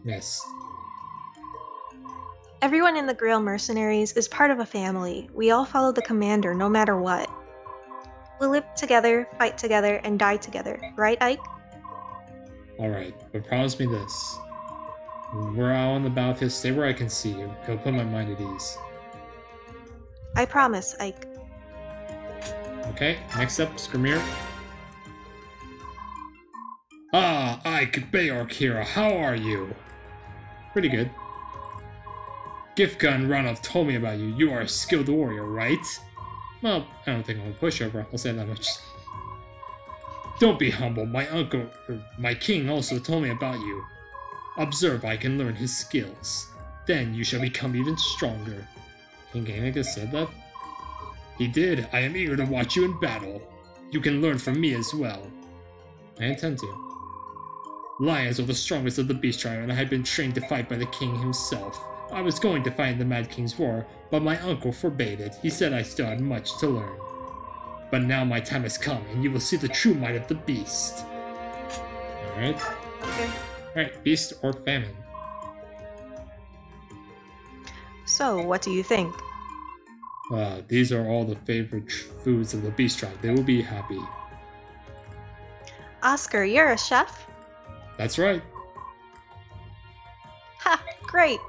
Speaker 1: Mist.
Speaker 2: Everyone in the Grail Mercenaries is part of a family. We all follow the commander, no matter what. We'll live together, fight together, and die together. Right, Ike?
Speaker 1: Alright, but promise me this. When we're out on the battlefield, stay where I can see you. It'll put my mind at ease.
Speaker 2: I promise, Ike.
Speaker 1: Okay, next up, Skrimir. Ah, Ike, Bayork here. How are you? Pretty good. Gifka and Ranov told me about you. You are a skilled warrior, right? Well, I don't think I'm a pushover. I'll say that much. Don't be humble. My uncle, my king, also told me about you. Observe, I can learn his skills. Then you shall become even stronger. King Gainigus said that? He did. I am eager to watch you in battle. You can learn from me as well. I intend to. Lions are the strongest of the beast tribe, and I had been trained to fight by the king himself. I was going to fight in the Mad King's War, but my uncle forbade it. He said I still had much to learn. But now my time has come, and you will see the true might of the beast. Alright.
Speaker 2: Okay.
Speaker 1: Alright, beast or famine?
Speaker 2: So, what do you think?
Speaker 1: These are all the favorite foods of the beast tribe. They will be happy.
Speaker 2: Oscar, you're a chef?
Speaker 1: That's right.
Speaker 2: Ha! Great!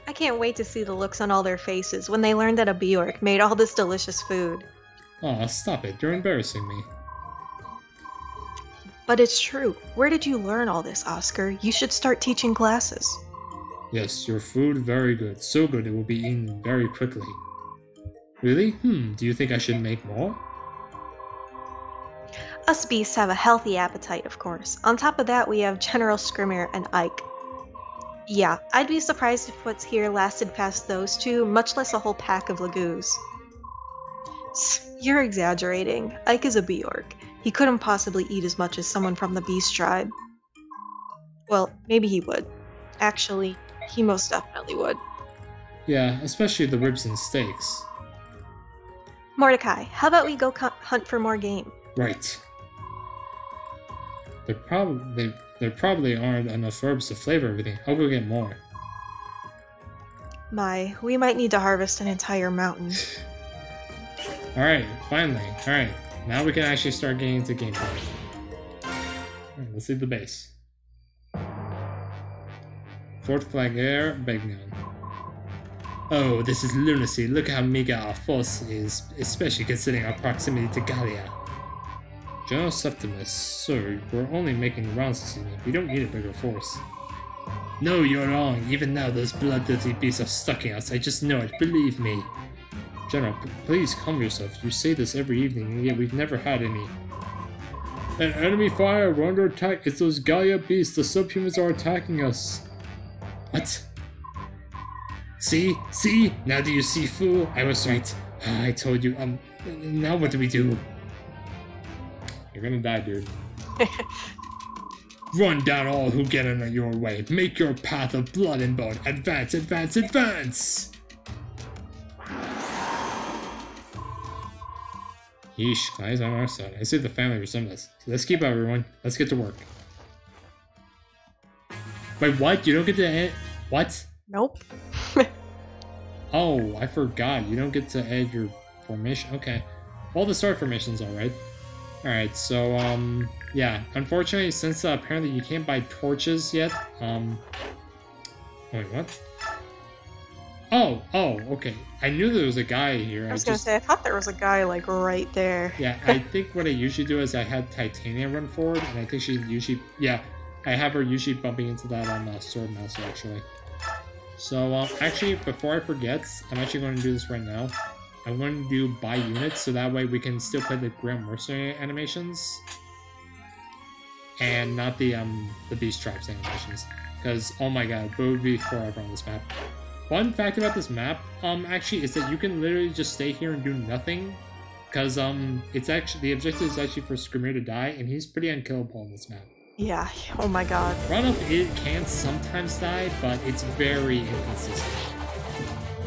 Speaker 2: I can't wait to see the looks on all their faces when they learn that a Bjork made all this delicious food.
Speaker 1: Aw, stop it. You're embarrassing me.
Speaker 2: But it's true. Where did you learn all this, Oscar? You should start teaching classes.
Speaker 1: Yes, your food very good. So good it will be eaten very quickly. Really? Do you think I should make more?
Speaker 2: Us beasts have a healthy appetite, of course. On top of that, we have General Skrimir and Ike. Yeah, I'd be surprised if what's here lasted past those two, much less a whole pack of Lagoos. You're exaggerating. Ike is a Bjork. He couldn't possibly eat as much as someone from the Beast Tribe. Well, maybe he would. Actually, he most definitely would.
Speaker 1: Yeah, especially the ribs and steaks.
Speaker 2: Mordecai, how about we go hunt for more game?
Speaker 1: Right. There probably aren't enough herbs to flavor everything. I'll go get more.
Speaker 2: My, we might need to harvest an entire mountain.
Speaker 1: Alright, finally. Alright, now we can actually start getting into gameplay. Alright, let's leave the base. Fort Flagare, Begnon. Oh, this is lunacy. Look how meager our force is, especially considering our proximity to Gallia. General Septimus, sir, we're only making rounds this evening. We don't need a bigger force. No, you're wrong. Even now, those blood-dirty beasts are stalking us. I just know it. Believe me. General, please calm yourself. You say this every evening, and yet we've never had any. An enemy fire! We're under attack! It's those Gallia beasts! The subhumans are attacking us! What? See? See? Now do you see, fool? I was right. I told you, now what do we do? You're gonna die, dude. Run down all who get in your way. Make your path of blood and bone. Advance, advance, advance! Yeesh, guys on our side. I see the family resemblance. Let's keep up, everyone. Let's get to work. Wait, what? You don't get to edit? What?
Speaker 2: Nope.
Speaker 1: Oh, I forgot. You don't get to add your formation. Okay. All the start formations are right. Alright, so, yeah. Unfortunately, since apparently you can't buy torches yet, Wait, what? Oh, okay. I knew there was a guy here.
Speaker 2: I was gonna say, I thought there was a guy, like, right there.
Speaker 1: Yeah, I think what I usually do is I had Titania run forward, and I think she usually... Yeah, I have her usually bumping into that on Sword Master, actually. So, actually, before I forget, I'm actually going to do this right now. I'm going to do buy units, so that way we can still play the Grand Mercenary animations. And not the Beast Tribes animations. Because, oh my god, it would be forever on this map. Fun fact about this map, actually, is that you can literally just stay here and do nothing. Because, it's actually, the objective is actually for Skrimir to die, and he's pretty unkillable on this map.
Speaker 2: Yeah, oh my god.
Speaker 1: Run-up, it can sometimes die, but it's very inconsistent.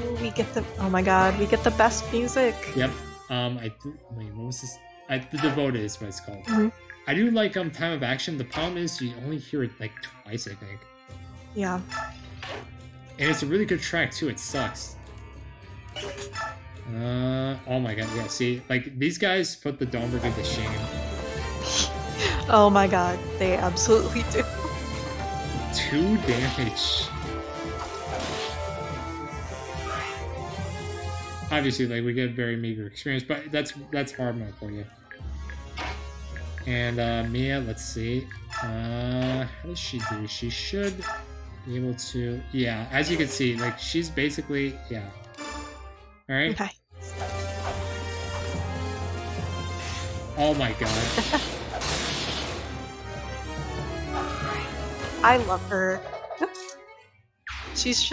Speaker 2: Ooh, we get the, oh my god, we get the best music.
Speaker 1: Yep. Wait, what was this? The Devoted is what it's called.
Speaker 2: Mm-hmm.
Speaker 1: I do like, Time of Action. The problem is you only hear it, like, twice, I think.
Speaker 2: Yeah.
Speaker 1: And it's a really good track, too. It sucks. Oh my god, yeah, see? Like, these guys put the Dawnbreaker to shame.
Speaker 2: Oh my god, they absolutely do.
Speaker 1: 2 damage. Obviously, like, we get very meager experience, but that's hard mode for you. And, Mia, let's see. How does she do? She should... be able to, yeah, as you can see, like, she's basically, yeah. Alright?
Speaker 2: Okay.
Speaker 1: Oh my god.
Speaker 2: I love her. She's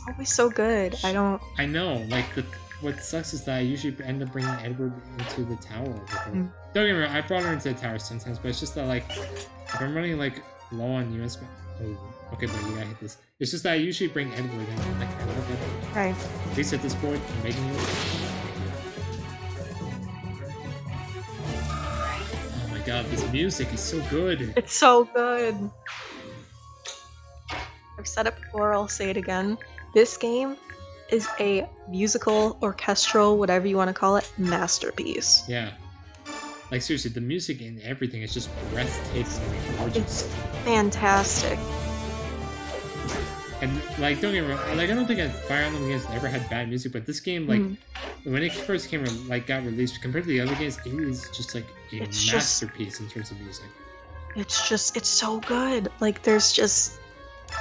Speaker 2: always so good. I
Speaker 1: know, like, what sucks is that I usually end up bringing Edward into the tower with her. Don't get me wrong, I brought her into the tower sometimes, but it's just that, like, if I'm running, like, low on US, oh, okay, but you gotta hit this. It's just that I usually bring Edward in, and, like, I love Edward.
Speaker 2: Right.
Speaker 1: At least at this point, I'm making you. Oh my god, this music is so good.
Speaker 2: It's so good. I've said it before, I'll say it again. This game is a musical, orchestral, whatever you want to call it, masterpiece.
Speaker 1: Yeah. Like, seriously, the music and everything is just breathtakingly gorgeous.
Speaker 2: It's fantastic.
Speaker 1: And, like, don't get me wrong, like, I don't think Fire Emblem games ever had bad music, but this game, like, when it first came, like, got released, compared to the other games, it is just, like, a masterpiece in terms of music.
Speaker 2: It's so good. Like, there's just...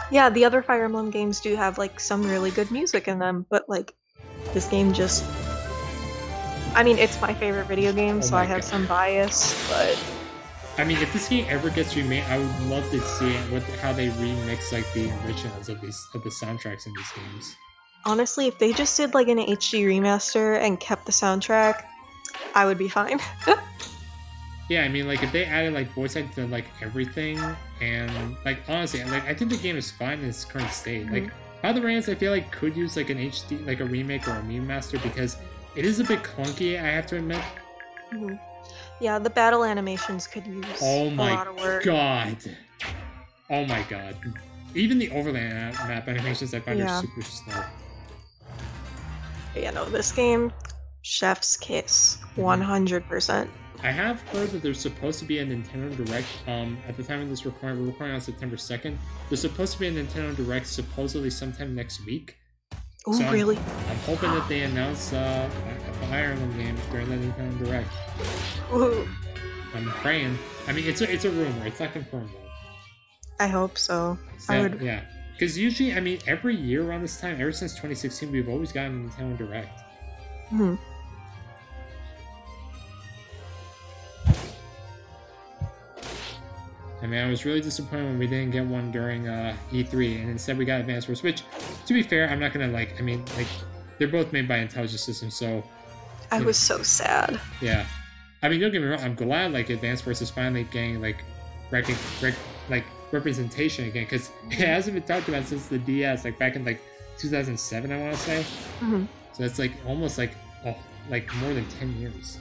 Speaker 2: Yeah, the other Fire Emblem games do have, like, some really good music in them, but, like, this game just... I mean, it's my favorite video game, so I have some bias, but...
Speaker 1: I mean, if this game ever gets remade, I would love to see how they remix, like, the originals of the soundtracks in these games.
Speaker 2: Honestly, if they just did, like, an HD remaster and kept the soundtrack, I would be fine.
Speaker 1: Yeah, I mean, like, if they added, like, voice acting to, like, everything, and, like, honestly, like, I think the game is fine in its current state. Like, Path of Radiance, I feel like, could use, like, an HD, like, a remake or a remaster, because it is a bit clunky, I have to admit.
Speaker 2: Yeah, the battle animations could use a lot of work.
Speaker 1: God. Oh my god. Even the overland map animations I find are super slow.
Speaker 2: Yeah, no, this game, chef's kiss, 100%.
Speaker 1: I have heard that there's supposed to be a Nintendo Direct, at the time of this recording, we're recording on September 2nd, there's supposed to be a Nintendo Direct supposedly sometime next week.
Speaker 2: Oh, so really?
Speaker 1: I'm hoping that they announce a Fire Emblem game during the Nintendo Direct.
Speaker 2: Ooh.
Speaker 1: I'm praying. I mean, it's a rumor. It's not confirmed though.
Speaker 2: I hope so.
Speaker 1: Yeah, because usually, I mean, every year around this time, ever since 2016, we've always gotten a Nintendo Direct. I mean, I was really disappointed when we didn't get one during E3, and instead we got Advance Wars, which, to be fair, I'm not gonna, like, I mean, like, they're both made by Intelligent Systems, so...
Speaker 2: I was so sad.
Speaker 1: Yeah. I mean, don't get me wrong, I'm glad, like, Advance Wars is finally getting, like, representation again, because it hasn't been talked about since the DS, like, back in, like, 2007, I want to say. So it's, like, almost, like, oh, like, more than 10 years.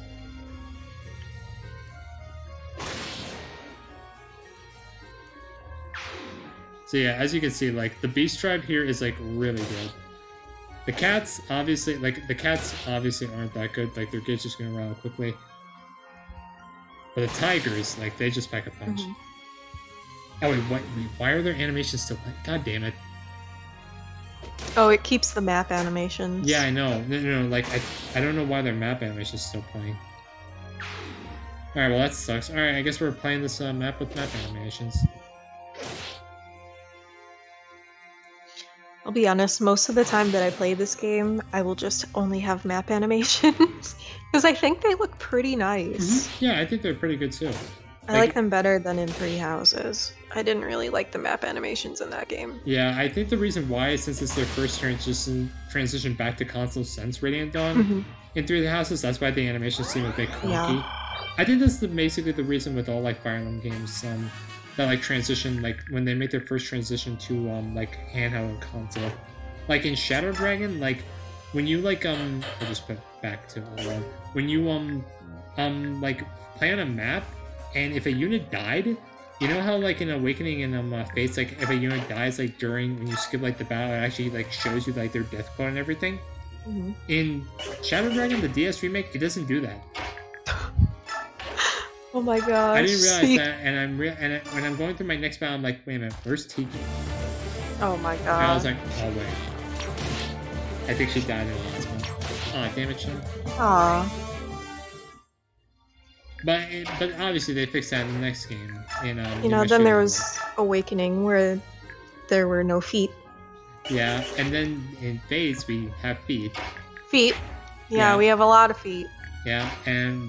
Speaker 1: So yeah, as you can see, like, the Beast Tribe here is, like, really good. The cats, obviously, aren't that good. Like, their gate's just gonna run out quickly. But the tigers, like, they just pack a punch. Oh, wait, why are their animations still playing? God damn it.
Speaker 2: Oh, it keeps the map animations.
Speaker 1: Yeah, I know. No, like, I don't know why their map animation's still playing. Alright, well that sucks. Alright, I guess we're playing this map with map animations.
Speaker 2: I'll be honest, most of the time that I play this game, I will just only have map animations. Because I think they look pretty nice.
Speaker 1: Yeah, I think they're pretty good too.
Speaker 2: I like them better than in Three Houses. I didn't really like the map animations in that game.
Speaker 1: Yeah, I think the reason why is since it's their first transition back to console since Radiant Dawn in Three Houses, that's why the animations seem a bit clunky. Yeah. I think that's basically the reason with all like Fire Emblem games that like transition, like when they make their first transition to like handheld and console. Like in Shadow Dragon, like when you like I'll just put back to when you like play on a map. And if a unit died, you know how like in Awakening and Fates, like if a unit dies like during when you skip like the battle, it actually like shows you like their death code and everything. In Shadow Dragon, the DS remake, it doesn't do that.
Speaker 2: Oh my gosh!
Speaker 1: I didn't realize that, and when I'm going through my next battle, I'm like, wait a minute, where's Tiki?
Speaker 2: Oh my god!
Speaker 1: And I was like, oh wait, I think she died in the last one. Oh damn it, Shin.
Speaker 2: Aww.
Speaker 1: But obviously they fixed that in the next game.
Speaker 2: Then there was Awakening where there were no feet.
Speaker 1: Yeah, and then in Fates we have feet.
Speaker 2: Feet. Yeah, we have a lot of feet.
Speaker 1: Yeah,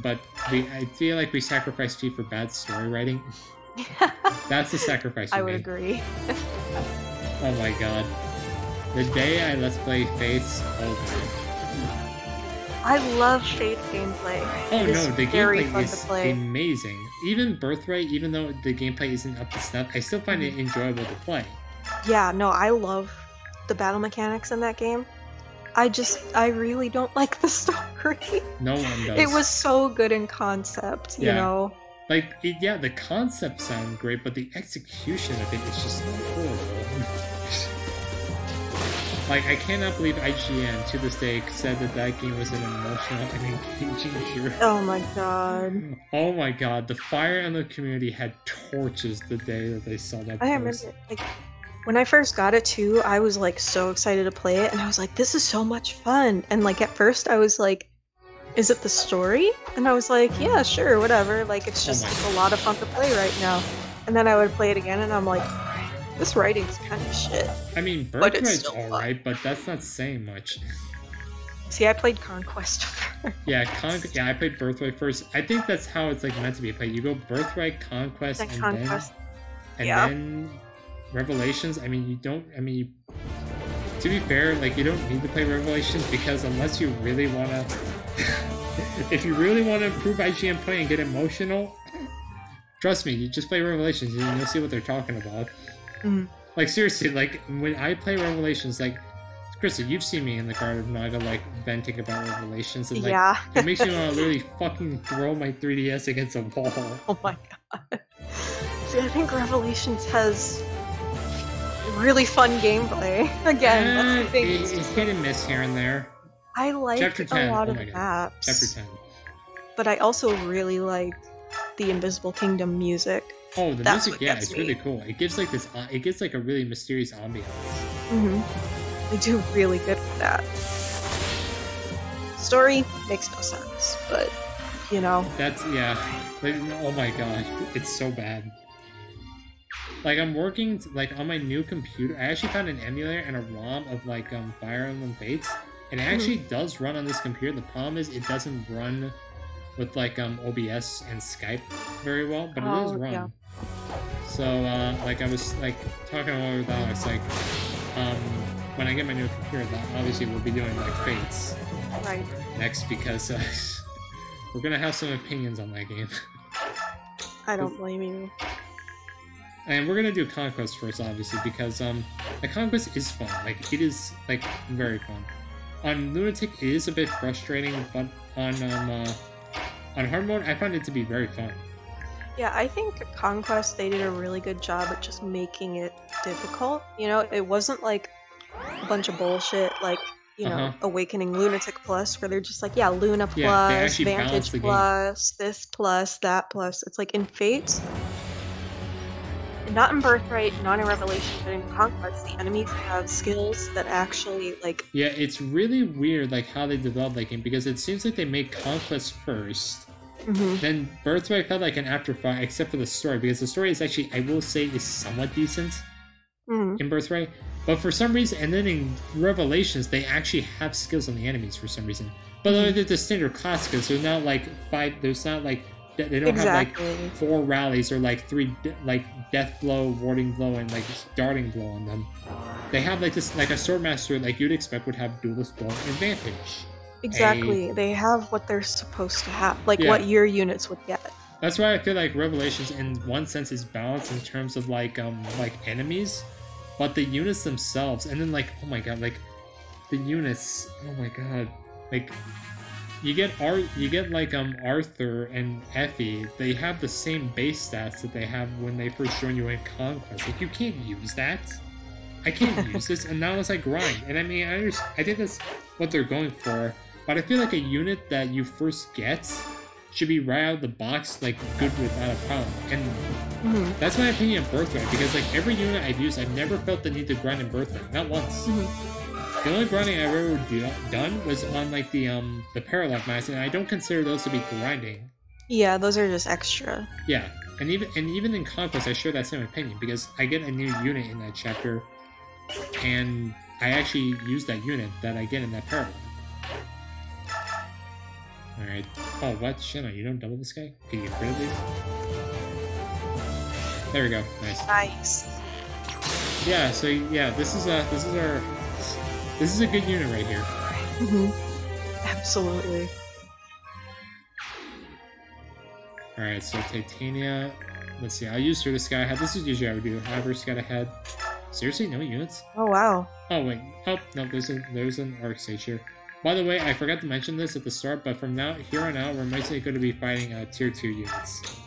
Speaker 1: but I feel like we sacrificed feet for bad story writing. That's the sacrifice we
Speaker 2: I would
Speaker 1: made.
Speaker 2: agree.
Speaker 1: Oh my god. The day I let's play Fates over.
Speaker 2: I love Faith gameplay.
Speaker 1: Oh no, the gameplay is amazing. Even Birthright, even though the gameplay isn't up to snuff, I still find it enjoyable to play.
Speaker 2: Yeah, no, I love the battle mechanics in that game. I really don't like the story.
Speaker 1: No one does.
Speaker 2: It was so good in concept, you know?
Speaker 1: Like, the concept sounds great, but the execution of it is just horrible. Like, I cannot believe IGN, to this day, said that game was an emotional and engaging genre.
Speaker 2: Oh my god.
Speaker 1: Oh my god, the Fire Emblem community had torches the day that they saw that post.
Speaker 2: I remember, like, when I first got it too, I was, like, so excited to play it, and I was like, this is so much fun! And, like, at first I was like, is it the story? And I was like, yeah, sure, whatever, like, it's just a lot of fun to play right now. And then I would play it again, and I'm like, this writing's kind of shit.
Speaker 1: I mean, Birthright's alright, but that's not saying much.
Speaker 2: See, I played Conquest first.
Speaker 1: Yeah, I played Birthright first. I think that's how it's like meant to be played. You go Birthright, Conquest, then Revelations. I mean, to be fair, like, you don't need to play Revelations because unless you really want to... if you really want to improve IGN play and get emotional, trust me, you just play Revelations and you'll see what they're talking about. Like, seriously, like, when I play Revelations, like, Krista, you've seen me in the Garden of Naga, like, venting about Revelations, and, like, it makes me want to literally fucking throw my 3DS against a wall.
Speaker 2: Oh my god. See, I think Revelations has really fun gameplay. Again, that's the thing.
Speaker 1: It's hit and miss here and there.
Speaker 2: I like a lot of the maps.
Speaker 1: Chapter 10.
Speaker 2: But I also really like the Invisible Kingdom music.
Speaker 1: Oh, the music, yeah, it's really cool. It gives like this, it gives like a really mysterious ambiance.
Speaker 2: They do really good with that. Story makes no sense, but you know.
Speaker 1: That's, yeah. Like, oh my gosh, it's so bad. Like, I'm working like on my new computer. I actually found an emulator and a ROM of like Fire Emblem Fates, and it actually does run on this computer. The problem is it doesn't run with like OBS and Skype very well, but it does run. Yeah. So like I was like talking over that, it's like when I get my new computer, that obviously we'll be doing like Fates next because we're gonna have some opinions on that game.
Speaker 2: I don't blame you.
Speaker 1: And we're gonna do Conquest first, obviously, because the Conquest is fun. Like, it is like very fun. On Lunatic, it is a bit frustrating, but on hard mode, I found it to be very fun.
Speaker 2: Yeah, I think Conquest, they did a really good job at just making it difficult. You know, it wasn't like a bunch of bullshit like, you know, Awakening Lunatic Plus, where they're just like, yeah, Luna Plus, Vantage Plus, this plus, that plus. It's like in Fates, not in Birthright, not in Revelation, but in Conquest, the enemies have skills that actually, like...
Speaker 1: Yeah, it's really weird, like, how they developed that game, because it seems like they made Conquest first, then Birthright felt like an afterthought, except for the story, because the story is actually, I will say, is somewhat decent in Birthright, but for some reason, and then in Revelations, they actually have skills on the enemies for some reason. But they're the standard class skills, so not like 5, there's not like, they don't have like 4 rallies or like 3 like death blow, warding blow, and like darting blow on them. They have like this, like a swordmaster like you'd expect would have duelist blow advantage.
Speaker 2: Exactly, they have what they're supposed to have, like what your units would get.
Speaker 1: That's why I feel like Revelations in one sense is balanced in terms of like enemies, but the units themselves, and then like, oh my god, like the units, oh my god, like you get like Arthur and Effie, they have the same base stats that they have when they first join you in Conquest. Like, you can't use that. I can't use this, and now it's like grind. And I mean, I think that's what they're going for, but I feel like a unit that you first get should be right out of the box, like, good without a problem. And that's my opinion of Birthright, because like every unit I've used, I've never felt the need to grind in Birthright, not once. The only grinding I've ever done was on like the Prologue maps, and I don't consider those to be grinding.
Speaker 2: Yeah, those are just extra.
Speaker 1: Yeah, and even in Conquest, I share that same opinion, because I get a new unit in that chapter, and I actually use that unit that I get in that Prologue. Alright. Oh, what? Shit, you don't double this guy? Can you get rid of these? There we go. Nice.
Speaker 2: Nice.
Speaker 1: Yeah, so yeah, this is a good unit right here.
Speaker 2: Absolutely.
Speaker 1: Alright, so Titania. Let's see, I'll use her this guy. This is usually how I would do. Have her scout ahead. Seriously, no units?
Speaker 2: Oh wow.
Speaker 1: Oh wait. Oh no, there's an arc stage here. By the way, I forgot to mention this at the start, but from here on out, we're mostly going to be fighting tier 2 units.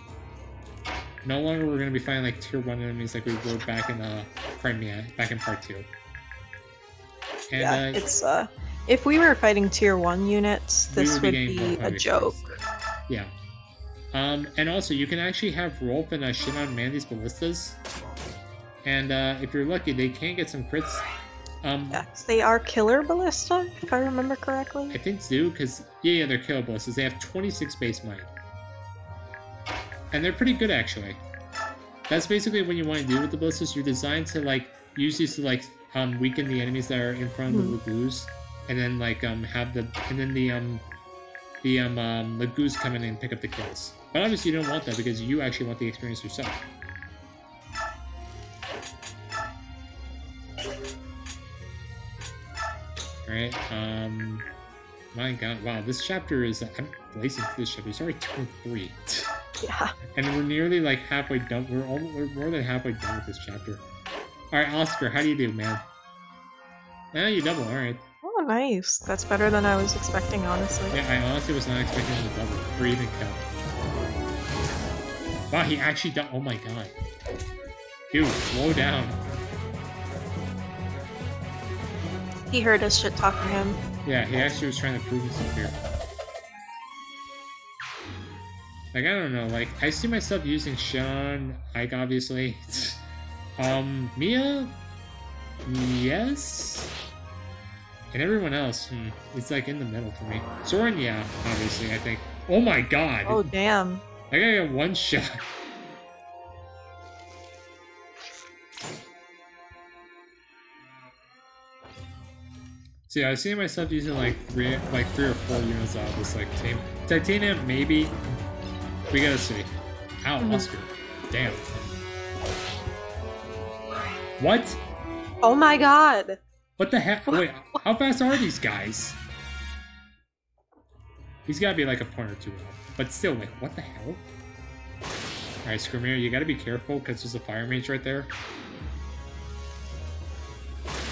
Speaker 1: No longer we're going to be fighting like tier 1 enemies like we were back in Crimea, back in part 2. And,
Speaker 2: yeah, it's if we were fighting tier 1 units, this would be a joke.
Speaker 1: Yeah. And also, you can actually have Rolf and Shinon man these ballistas. And if you're lucky, they can get some crits.
Speaker 2: Yes, they are killer ballista, if I remember correctly.
Speaker 1: I think so, because yeah, they're killer ballistas. They have 26 base might, and they're pretty good actually. That's basically what you want to do with the ballistas. You're designed to like use these to like weaken the enemies that are in front of the Lagoos, and then like have the Lagoos come in and pick up the kills. But obviously you don't want that because you actually want the experience yourself. Alright, my god, wow, this chapter is, I'm blazing through this chapter, it's already 23.
Speaker 2: Yeah.
Speaker 1: And we're nearly like halfway done, we're more than halfway done with this chapter. Alright, Oscar, how do you do, man? Yeah, you double, alright.
Speaker 2: Oh, nice. That's better than I was expecting, honestly.
Speaker 1: Yeah, I honestly was not expecting him to double, or even kill. Wow, he actually oh my god. Dude, slow down.
Speaker 2: He heard us shit talking him.
Speaker 1: Yeah, he actually was trying to prove himself here. Like, I don't know, like, I see myself using Sean, Ike, obviously. Mia? Yes? And everyone else, it's like in the middle for me. Soren, yeah, obviously, I think. Oh my god!
Speaker 2: Oh, damn.
Speaker 1: I gotta get one shot. See, I see myself using like three or four units out of this like team. Titanium, maybe. We gotta see. Ow, Oscar. Damn. What?
Speaker 2: Oh my god.
Speaker 1: What the heck? Wait, how fast are these guys? He's gotta be like a point or two off. But still, like, what the hell? Alright, Skrymir, you gotta be careful because there's a fire mage right there.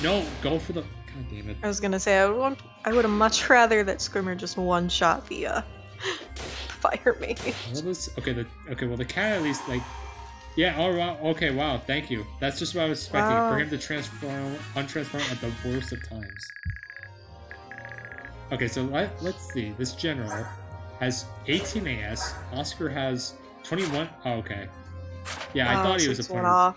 Speaker 1: No, go for the... God damn it.
Speaker 2: I was gonna say, I would have much rather that Skrymir just one-shot the fire mage.
Speaker 1: Well, the cat at least, like... Yeah, oh, wow, okay, wow, thank you. That's just what I was expecting, for him to untransform at the worst of times. Okay, so let's see. This general has 18 AS. Oscar has 21... Oh, okay. Yeah, I thought he was a
Speaker 2: one
Speaker 1: part.
Speaker 2: off.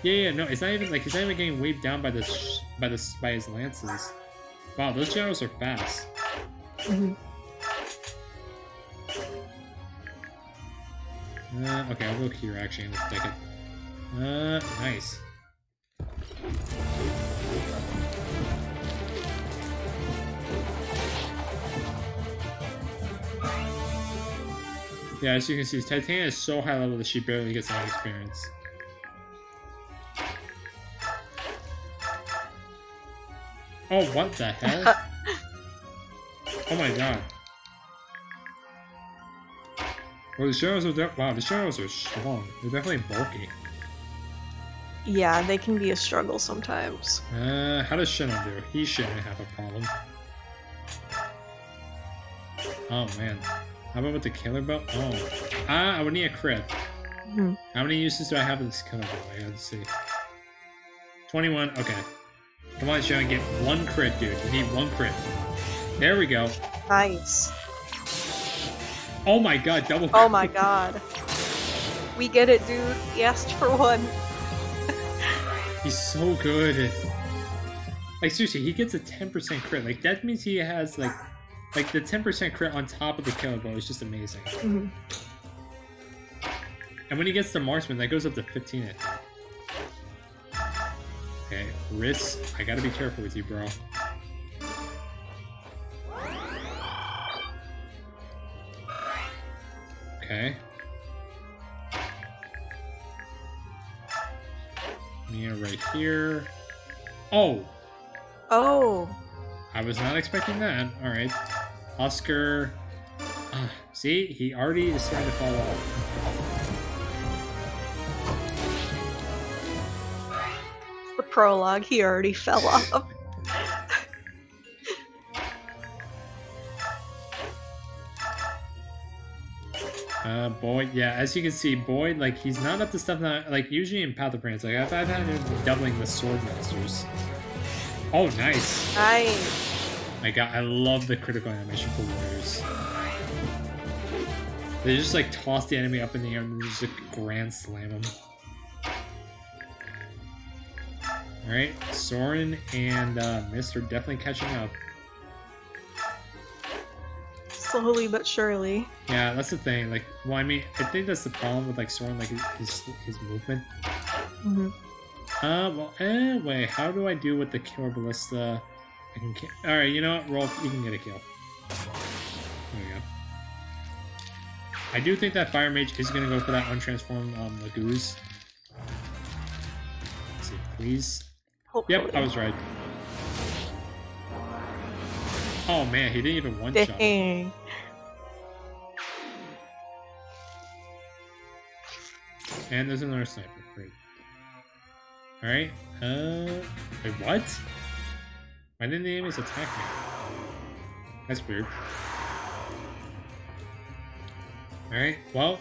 Speaker 1: Yeah, no, it's not even like he's not even getting weighed down by this by his lances. Wow, those generals are fast.
Speaker 2: Mhm.
Speaker 1: Okay, I'll go here actually in a second. Nice. Yeah, as you can see, Titania is so high level that she barely gets any experience. Oh, what the hell? Oh my god. Well, the shadows are wow, the shadows are strong. They're definitely bulky.
Speaker 2: Yeah, they can be a struggle sometimes.
Speaker 1: How does Shannon do? He shouldn't have a problem. Oh man. How about with the killer belt? Oh. I would need a crit.
Speaker 2: Mhm.
Speaker 1: How many uses do I have of this killer belt? I gotta see. 21, okay. Come on, Shannon, get one crit, dude. We need one crit. There we go.
Speaker 2: Nice.
Speaker 1: Oh my god, double crit.
Speaker 2: Oh my god. We get it, dude. He asked for one.
Speaker 1: He's so good. Like, seriously, he gets a 10% crit. Like, that means he has, like the 10% crit on top of the killer blow is just amazing.
Speaker 2: Mhm.
Speaker 1: And when he gets the marksman, that goes up to 15, I think. Okay, Riss, I gotta be careful with you, bro. Okay. Mia right here. Oh!
Speaker 2: Oh.
Speaker 1: I was not expecting that. Alright. Oscar. See? He already is starting to fall off.
Speaker 2: The prologue, he already fell off.
Speaker 1: Boyd, yeah, as you can see, Boyd, like, he's not up to stuff that, like, usually in Path of Prince, like, I've had him doubling the Sword Masters. Oh, nice.
Speaker 2: Nice.
Speaker 1: My god, I love the critical animation for warriors. They just, like, toss the enemy up in the air and just, like, grand slam them. Alright, Soren and Mist are definitely catching up.
Speaker 2: Slowly but surely.
Speaker 1: Yeah, that's the thing. Like, well, I mean, I think that's the problem with like Soren, like his movement.
Speaker 2: Mm-hmm.
Speaker 1: Well, anyway, how do I do with the killer ballista? I can. All right, you know what, Rolf, you can get a kill. There we go. I do think that Fire Mage is gonna go for that untransformed Lagoose. Let's see, please.
Speaker 2: Hopefully.
Speaker 1: Yep, I was right. Oh man, he didn't even one-shot.
Speaker 2: Dang.
Speaker 1: And there's another sniper. Great. Alright. Wait, what? Why didn't the enemies attack me? That's weird. Alright, well.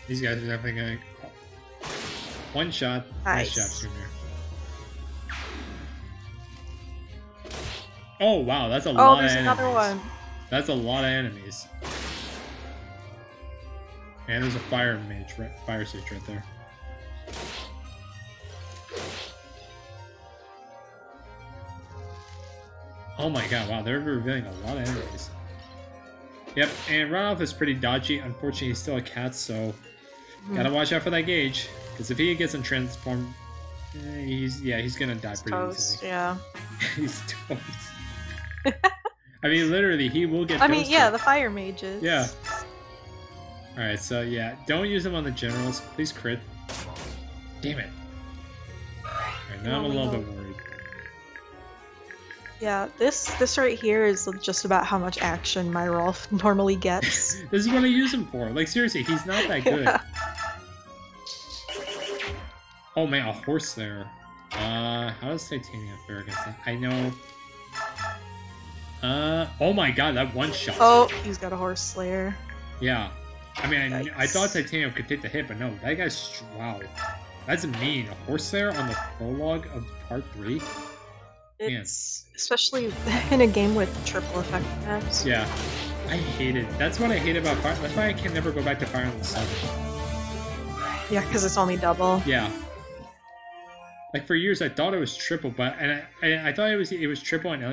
Speaker 1: These guys are definitely gonna... One shot. Nice job, Sooner. Oh, wow, that's a lot of enemies. Oh, there's another one. That's a lot of enemies. And there's a fire mage, fire sage right there. Oh my god, wow, they're revealing a lot of enemies. Yep, and Runoff is pretty dodgy. Unfortunately, he's still a cat, so gotta watch out for that gauge. Because if he gets untransformed, he's gonna die pretty easily.
Speaker 2: Yeah.
Speaker 1: He's toast. I mean, literally, he will get.
Speaker 2: I mean, yeah, the fire mages.
Speaker 1: Yeah. Alright, so yeah, don't use them on the generals. Please crit. Damn it. Alright, now I'm a little bit worried.
Speaker 2: Yeah, this right here is just about how much action my Rolf normally gets.
Speaker 1: This is what I use him for. Like, seriously, he's not that good. Yeah. Oh man, a horse there. How does Titania fare against that? I know... oh my god, that one shot.
Speaker 2: Oh, he's got a horse slayer.
Speaker 1: Yeah. I mean, I thought Titania could take the hit, but no, that guy's... Wow. That's mean. A horse slayer on the prologue of part 3?
Speaker 2: It's... Man. Especially in a game with triple effectiveness.
Speaker 1: Yeah. I hate it. That's what I hate about Fire. That's why I can never go back to Fire Emblem 7.
Speaker 2: Yeah, because it's only double.
Speaker 1: Yeah. Like for years, I thought it was triple, but I thought it was triple and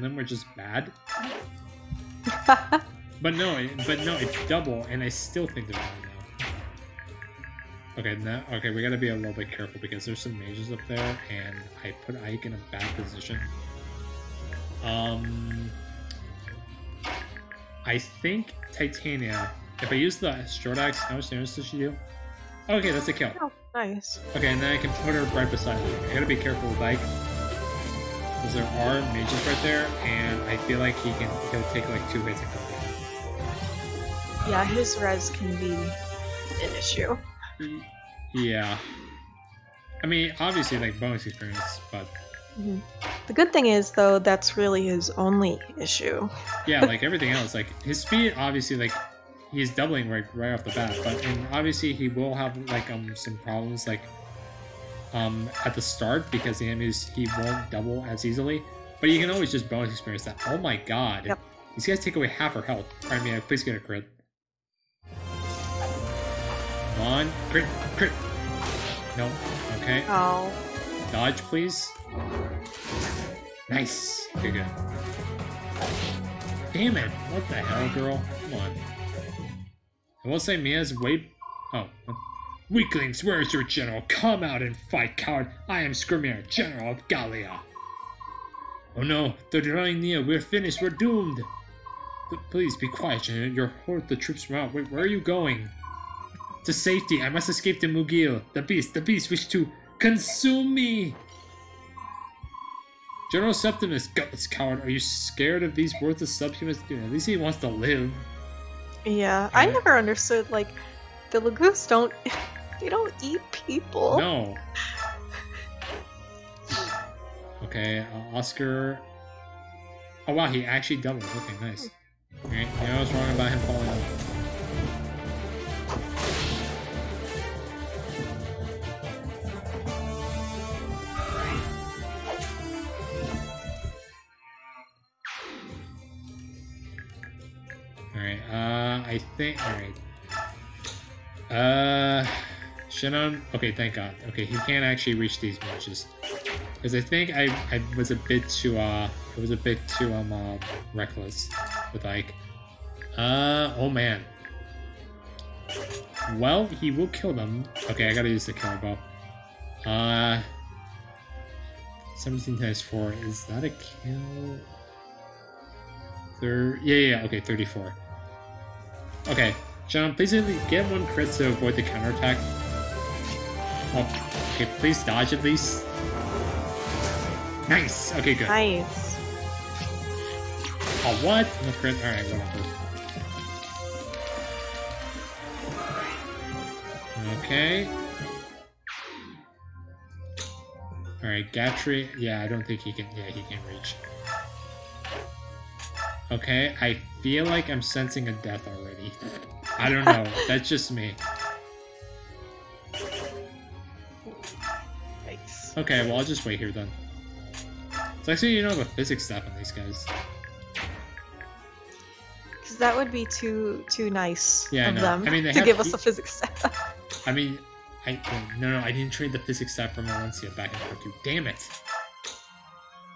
Speaker 1: Lim were just bad. but no, it's double, and I still think they're bad now. Okay, we gotta be a little bit careful because there's some mages up there, and I put Ike in a bad position. I think Titania. If I use the Strode Axe, how much damage does she do? Okay, that's a kill.
Speaker 2: Oh, nice.
Speaker 1: Okay, and then I can put her right beside me. I gotta be careful with Ike. Because there are mages right there, and I feel like he'll take like 2 hits and come down.
Speaker 2: Yeah, his res can be an issue.
Speaker 1: Yeah. I mean, obviously, like, bonus experience, but...
Speaker 2: Mm-hmm. The good thing is, though, that's really his only issue.
Speaker 1: Yeah, like, everything else. Like, his speed, obviously, like, he's doubling right off the bat, and obviously he will have, like, some problems, like, at the start, because the enemies, he won't double as easily. But you can always just bonus experience that. Oh my god.
Speaker 2: Yep.
Speaker 1: These guys take away half her health. Alright, Mia, please get a crit. Come on. Crit. Crit. No. Okay.
Speaker 2: Oh.
Speaker 1: Dodge, please. Nice. Okay, good. Damn it. What the hell, girl? Come on. I will say Mia's way... Oh. Weaklings, where is your general? Come out and fight, coward. I am Skirmir, general of Gallia. Oh no, they're drawing near. We're finished. We're doomed. Please be quiet, general. You're hurt. The troops are out. Wait, where are you going? To safety. I must escape to Mugil. The beast wished to consume me. General Septimus, gutless coward. Are you scared of these worthless subhumans? Dude, at least he wants to live.
Speaker 2: Yeah, I never understood, like, the Lagoons don't... They don't eat people.
Speaker 1: No. Okay, Oscar... Oh wow, he actually doubled. Okay, nice. Alright, you know what's wrong about him falling off? Alright, I think... Alright. Shannon... Okay, thank god. Okay, he can't actually reach these matches. Because I think I was a bit too, it was a bit too, reckless with Ike. Oh man. Well, he will kill them. Okay, I gotta use the killer bow. 17 times 4. Is that a kill? Yeah, okay, 34. Okay, John, please get 1 crit to avoid the counterattack. Oh, okay, please dodge at least. Nice! Okay, good.
Speaker 2: Nice.
Speaker 1: Oh, what? No crit? Alright, whatever. Okay. Alright, Ghatri. Yeah, I don't think he can. Yeah, he can reach. Okay, I feel like I'm sensing a death already. I don't know. That's just me.
Speaker 2: Nice.
Speaker 1: Okay, well, I'll just wait here then. So actually, you know, the physics stuff on these guys.
Speaker 2: Because that would be too nice of them to give us a physics staff.
Speaker 1: I mean, no, I didn't trade the physics staff from Valencia back in part 2. Damn it!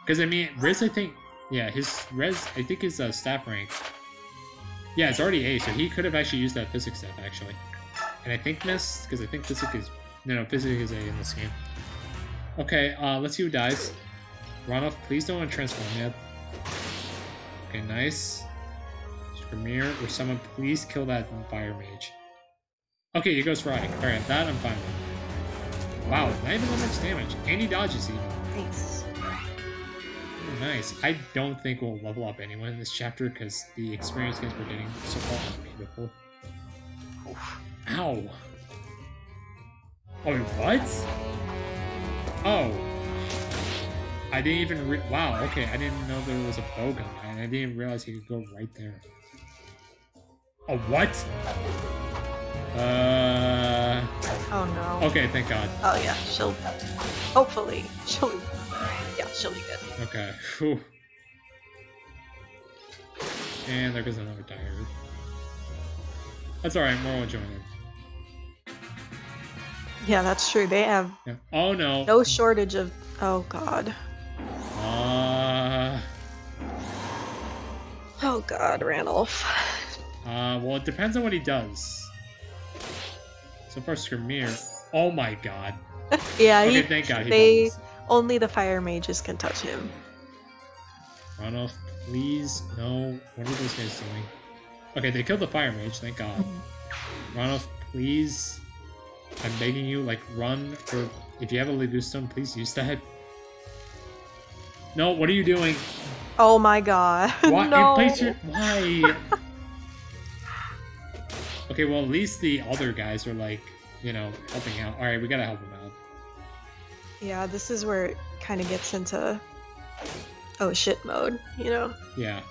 Speaker 1: Because I mean, Riz, I think, yeah, his Riz, I think his staff rank. Yeah, it's already A, so he could have actually used that physics staff actually. And I think missed because I think physics is physics is A in this game. Okay, let's see who dies. Ronov, please don't transform yet. Okay, nice. Skirmir, or someone please kill that fire mage. Okay, he goes for Ike. Alright, that I'm fine with. Wow, not even that much damage. And he dodges even.
Speaker 2: Nice.
Speaker 1: Oh, nice. I don't think we'll level up anyone in this chapter because the experience gains we're getting so far are beautiful. Ow! Oh, what? Oh. I didn't even wow, okay, I didn't know there was a bow gun, and I didn't realize he could go right there. Oh, what?
Speaker 2: Oh no.
Speaker 1: Okay, thank god.
Speaker 2: Oh yeah, hopefully, she'll be good.
Speaker 1: Okay, whew. And there goes another dire. That's alright, more will join in.
Speaker 2: Yeah, that's true. They have
Speaker 1: Yeah. Oh no.
Speaker 2: no shortage of... Oh god. Oh god, Ranulph.
Speaker 1: Well, it depends on what he does. So far, Skirmir. Oh my god.
Speaker 2: Yeah,
Speaker 1: Okay, thank god he does.
Speaker 2: Only the fire mages can touch him.
Speaker 1: Ranulph, please. No. What are those guys doing? Okay, they killed the fire mage, thank god. Ranulph, please. I'm begging you, like, run, or if you have a Ledu Stone, please use that. No, what are you doing?
Speaker 2: Oh my god.
Speaker 1: Why?
Speaker 2: No.
Speaker 1: Why? Okay, well, at least the other guys are, like, you know, helping out. Alright, we gotta help him out.
Speaker 2: Yeah, this is where it kind of gets into oh shit mode, you know?
Speaker 1: Yeah.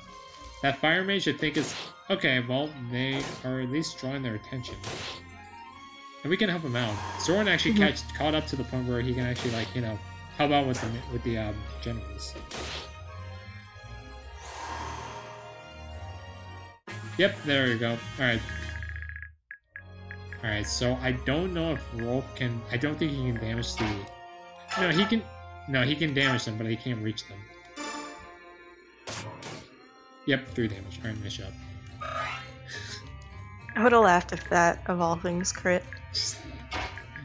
Speaker 1: That fire mage, I think, is... Okay, well, they are at least drawing their attention. And we can help him out. Soren actually caught up to the point where he can actually, like, you know, help out with the generals. Yep, there you go. Alright. Alright, so I don't know if Rolf can... I don't think he can damage the... No, he can... No, he can damage them, but he can't reach them. Yep, 3 damage. Alright, nice job.
Speaker 2: I would have laughed if that, of all things, crit.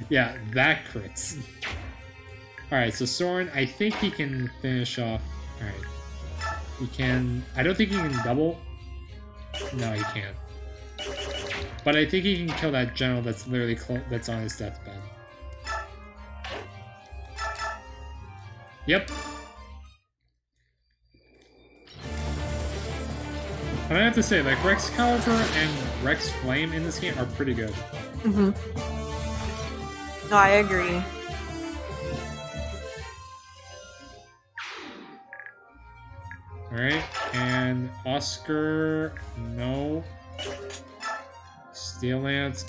Speaker 1: Yeah, that crits. Alright, so Soren, I think he can finish off... Alright. He can... I don't think he can double... No, he can't. But I think he can kill that general that's literally that's on his deathbed. Yep. And I have to say, like, Rex Caliber and Rex Flame in this game are pretty good.
Speaker 2: No, I agree.
Speaker 1: Alright, and Oscar, no. Steel Lance,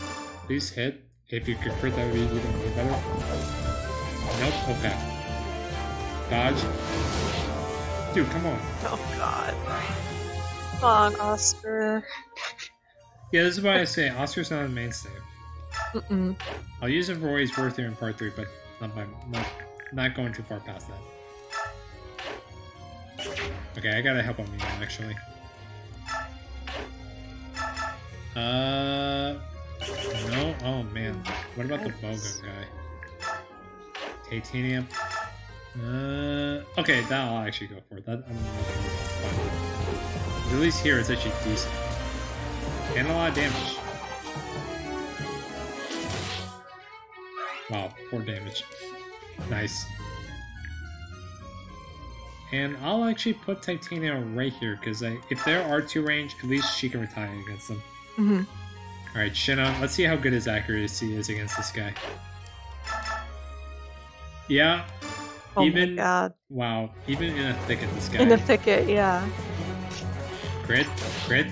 Speaker 1: please hit. If you could crit, that would be even more better. Nope, okay. Dodge. Dude, come on.
Speaker 2: Oh god. Come on, Oscar.
Speaker 1: Yeah, this is why I say Oscar's not a mainstay. I'll use him for what he's worth here in part 3, but not going too far past that. Okay, I gotta help him now, actually. No? Oh, man. What about the Bogan guy? Titanium. Okay, that I'll actually go for. That I'm fine. At least here it's actually decent. And a lot of damage. Wow, 4 damage. Nice. And I'll actually put Titania right here, because if they're R2 range, at least she can retire against them. Alright, Shinna, let's see how good his accuracy is against this guy. Yeah.
Speaker 2: Oh my god.
Speaker 1: Wow, even in a thicket, this guy...
Speaker 2: In a thicket, yeah.
Speaker 1: Crit? Crit?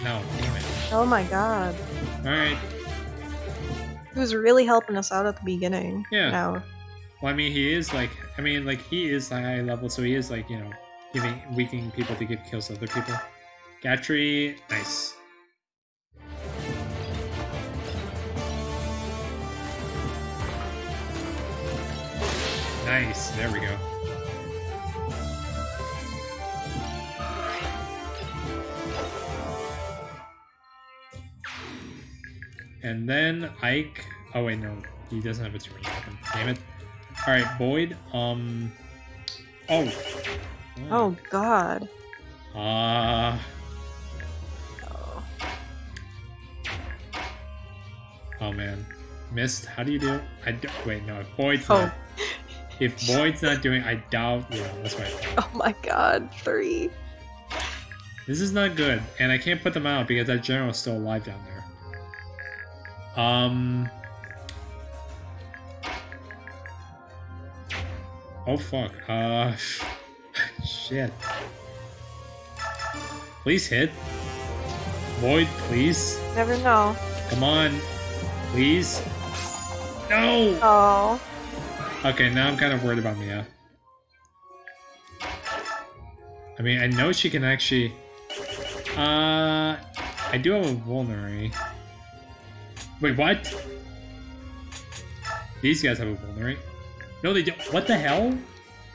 Speaker 1: No, damn it.
Speaker 2: Oh my god.
Speaker 1: Alright.
Speaker 2: He was really helping us out at the beginning.
Speaker 1: Yeah.
Speaker 2: Now.
Speaker 1: Well, I mean, he is like... I mean, like, he is high level, so he is like, you know, weakening people to give kills to other people. Ghatri, nice. Nice, there we go. And then Ike... Oh wait, no. He doesn't have a 2-range weapon. Damn it. Alright, Boyd, Oh.
Speaker 2: Oh god.
Speaker 1: Oh. Oh man. Missed. How do you do? Wait, no. If Boyd's not... If Boyd's not doing... I doubt... Yeah, that's right.
Speaker 2: Oh my god. 3.
Speaker 1: This is not good. And I can't put them out because that general is still alive down there. Oh fuck. Shit. Please hit. Boyd, please.
Speaker 2: Never know.
Speaker 1: Come on. Please. No!
Speaker 2: Oh.
Speaker 1: Okay, now I'm kind of worried about Mia. I mean, I know she can actually... I do have a vulnerary. Wait, what? These guys have a vulnerary? No, they don't. What the hell?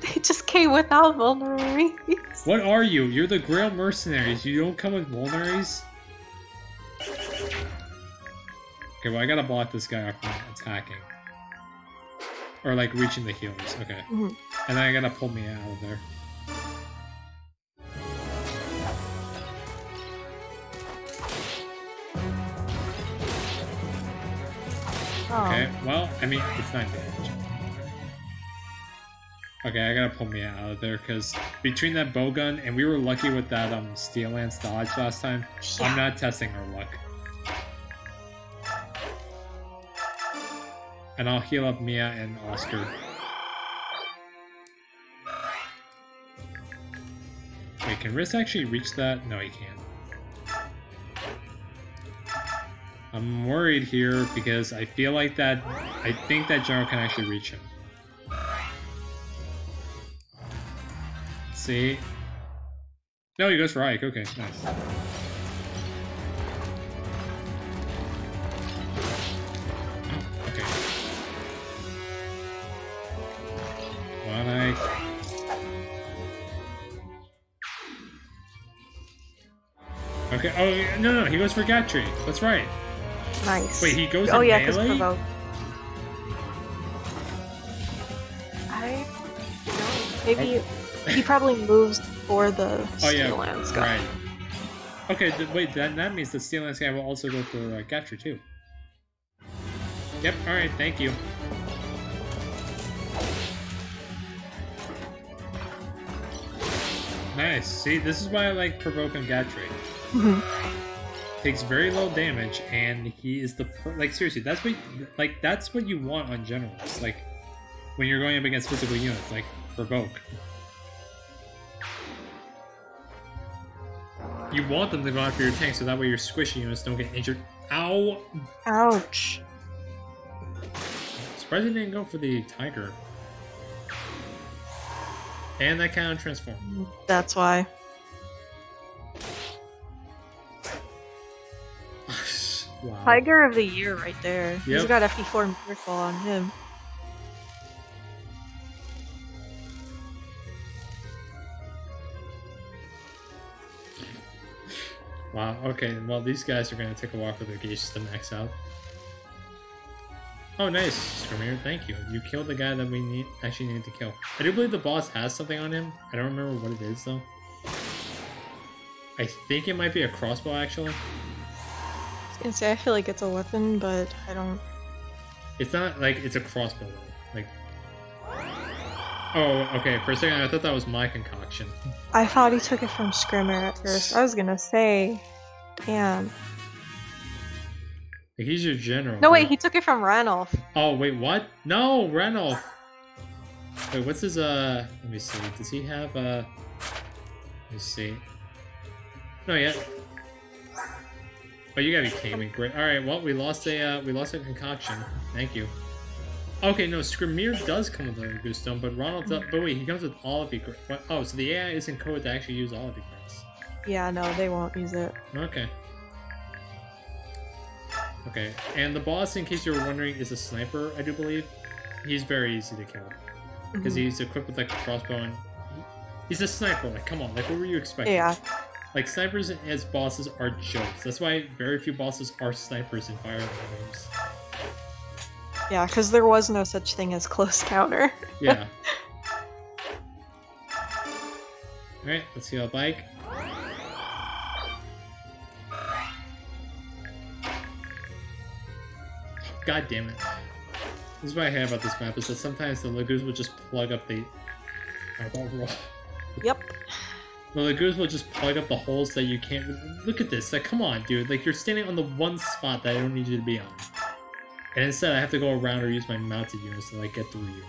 Speaker 2: They just came without vulneraries.
Speaker 1: What are you? You're the Grail Mercenaries. You don't come with vulneraries? Okay, well, I gotta block this guy off from attacking. Or, like, reaching the healers. Okay.
Speaker 2: Mm-hmm.
Speaker 1: And then I gotta pull me out of there. Okay, well, I mean, it's 9 damage. Okay, I gotta pull me out of there, because between that bowgun, and we were lucky with that Steel Lance dodge last time, yeah. I'm not testing our luck. And I'll heal up Mia and Oscar. Wait, can Riz actually reach that? No, he can't. I'm worried here because I feel like that... I think that General can actually reach him. Let's see. No, he goes for Ike. Okay, nice. Okay. One Ike. Okay, oh, no, he goes for Ghatri. That's right.
Speaker 2: Nice.
Speaker 1: Wait, he goes in
Speaker 2: yeah,
Speaker 1: melee?
Speaker 2: Provoke. I don't know. Maybe he probably moves for the Steel Lance guy.
Speaker 1: Right. Okay, wait, that means the Steel Lance guy will also go for Ghatri too. Yep, alright, thank you. Nice. See, this is why I like provoking Ghatri. Takes very low damage, and he is the like seriously. That's what you want on generals. Like when you're going up against physical units, like provoke. You want them to go after your tank, so that way your squishy units don't get injured. Ow!
Speaker 2: Ouch!
Speaker 1: Surprised he didn't go for the tiger. And that counter transform.
Speaker 2: That's why.
Speaker 1: Wow.
Speaker 2: Tiger of the Year right there.
Speaker 1: Yep.
Speaker 2: He's got FD4 Miracle on him.
Speaker 1: Wow, okay, well these guys are going to take a while for their gauges to max out. Oh nice, Skirmir, thank you. You killed the guy that we actually needed to kill. I do believe the boss has something on him. I don't remember what it is though. I think it might be a crossbow actually.
Speaker 2: I was gonna say, I feel like it's a weapon, but I don't...
Speaker 1: It's not like it's a crossbow though. Like... Oh, okay, for a second I thought that was my concoction.
Speaker 2: I thought he took it from Skirmir at first. I was gonna say... Damn.
Speaker 1: Like, he's your general.
Speaker 2: No, wait, he took it from Ranulf.
Speaker 1: Oh, wait, what? No, Ranulf! Wait, what's his, let me see. Does he have, let me see. No, yet. Oh, you gotta be kidding me. Great. Alright, well, we lost a concoction. Thank you. Okay, no, Skirmir does come with a Goose Stone, but Ronald does, but wait, he comes with all of the... Oh, so the AI isn't coded to actually use all of the grants.
Speaker 2: Yeah, no, they won't use it.
Speaker 1: Okay. Okay, and the boss, in case you were wondering, is a sniper, I do believe. He's very easy to kill. Because he's equipped with, like, a crossbow and... He's a sniper, like, come on, like, what were you expecting?
Speaker 2: Yeah.
Speaker 1: Like, snipers as bosses are jokes. That's why very few bosses are snipers in Fire Emblem games.
Speaker 2: Yeah, because there was no such thing as close counter.
Speaker 1: Yeah. Alright, let's heal a bike. God damn it. This is what I hate about this map, is that sometimes the Lagoons will just plug up the...
Speaker 2: Yep.
Speaker 1: The Lagoons will just plug up the holes that you can't... Look at this, like, come on, dude. Like, you're standing on the one spot that I don't need you to be on. And instead I have to go around or use my mounted units to, like, get through you.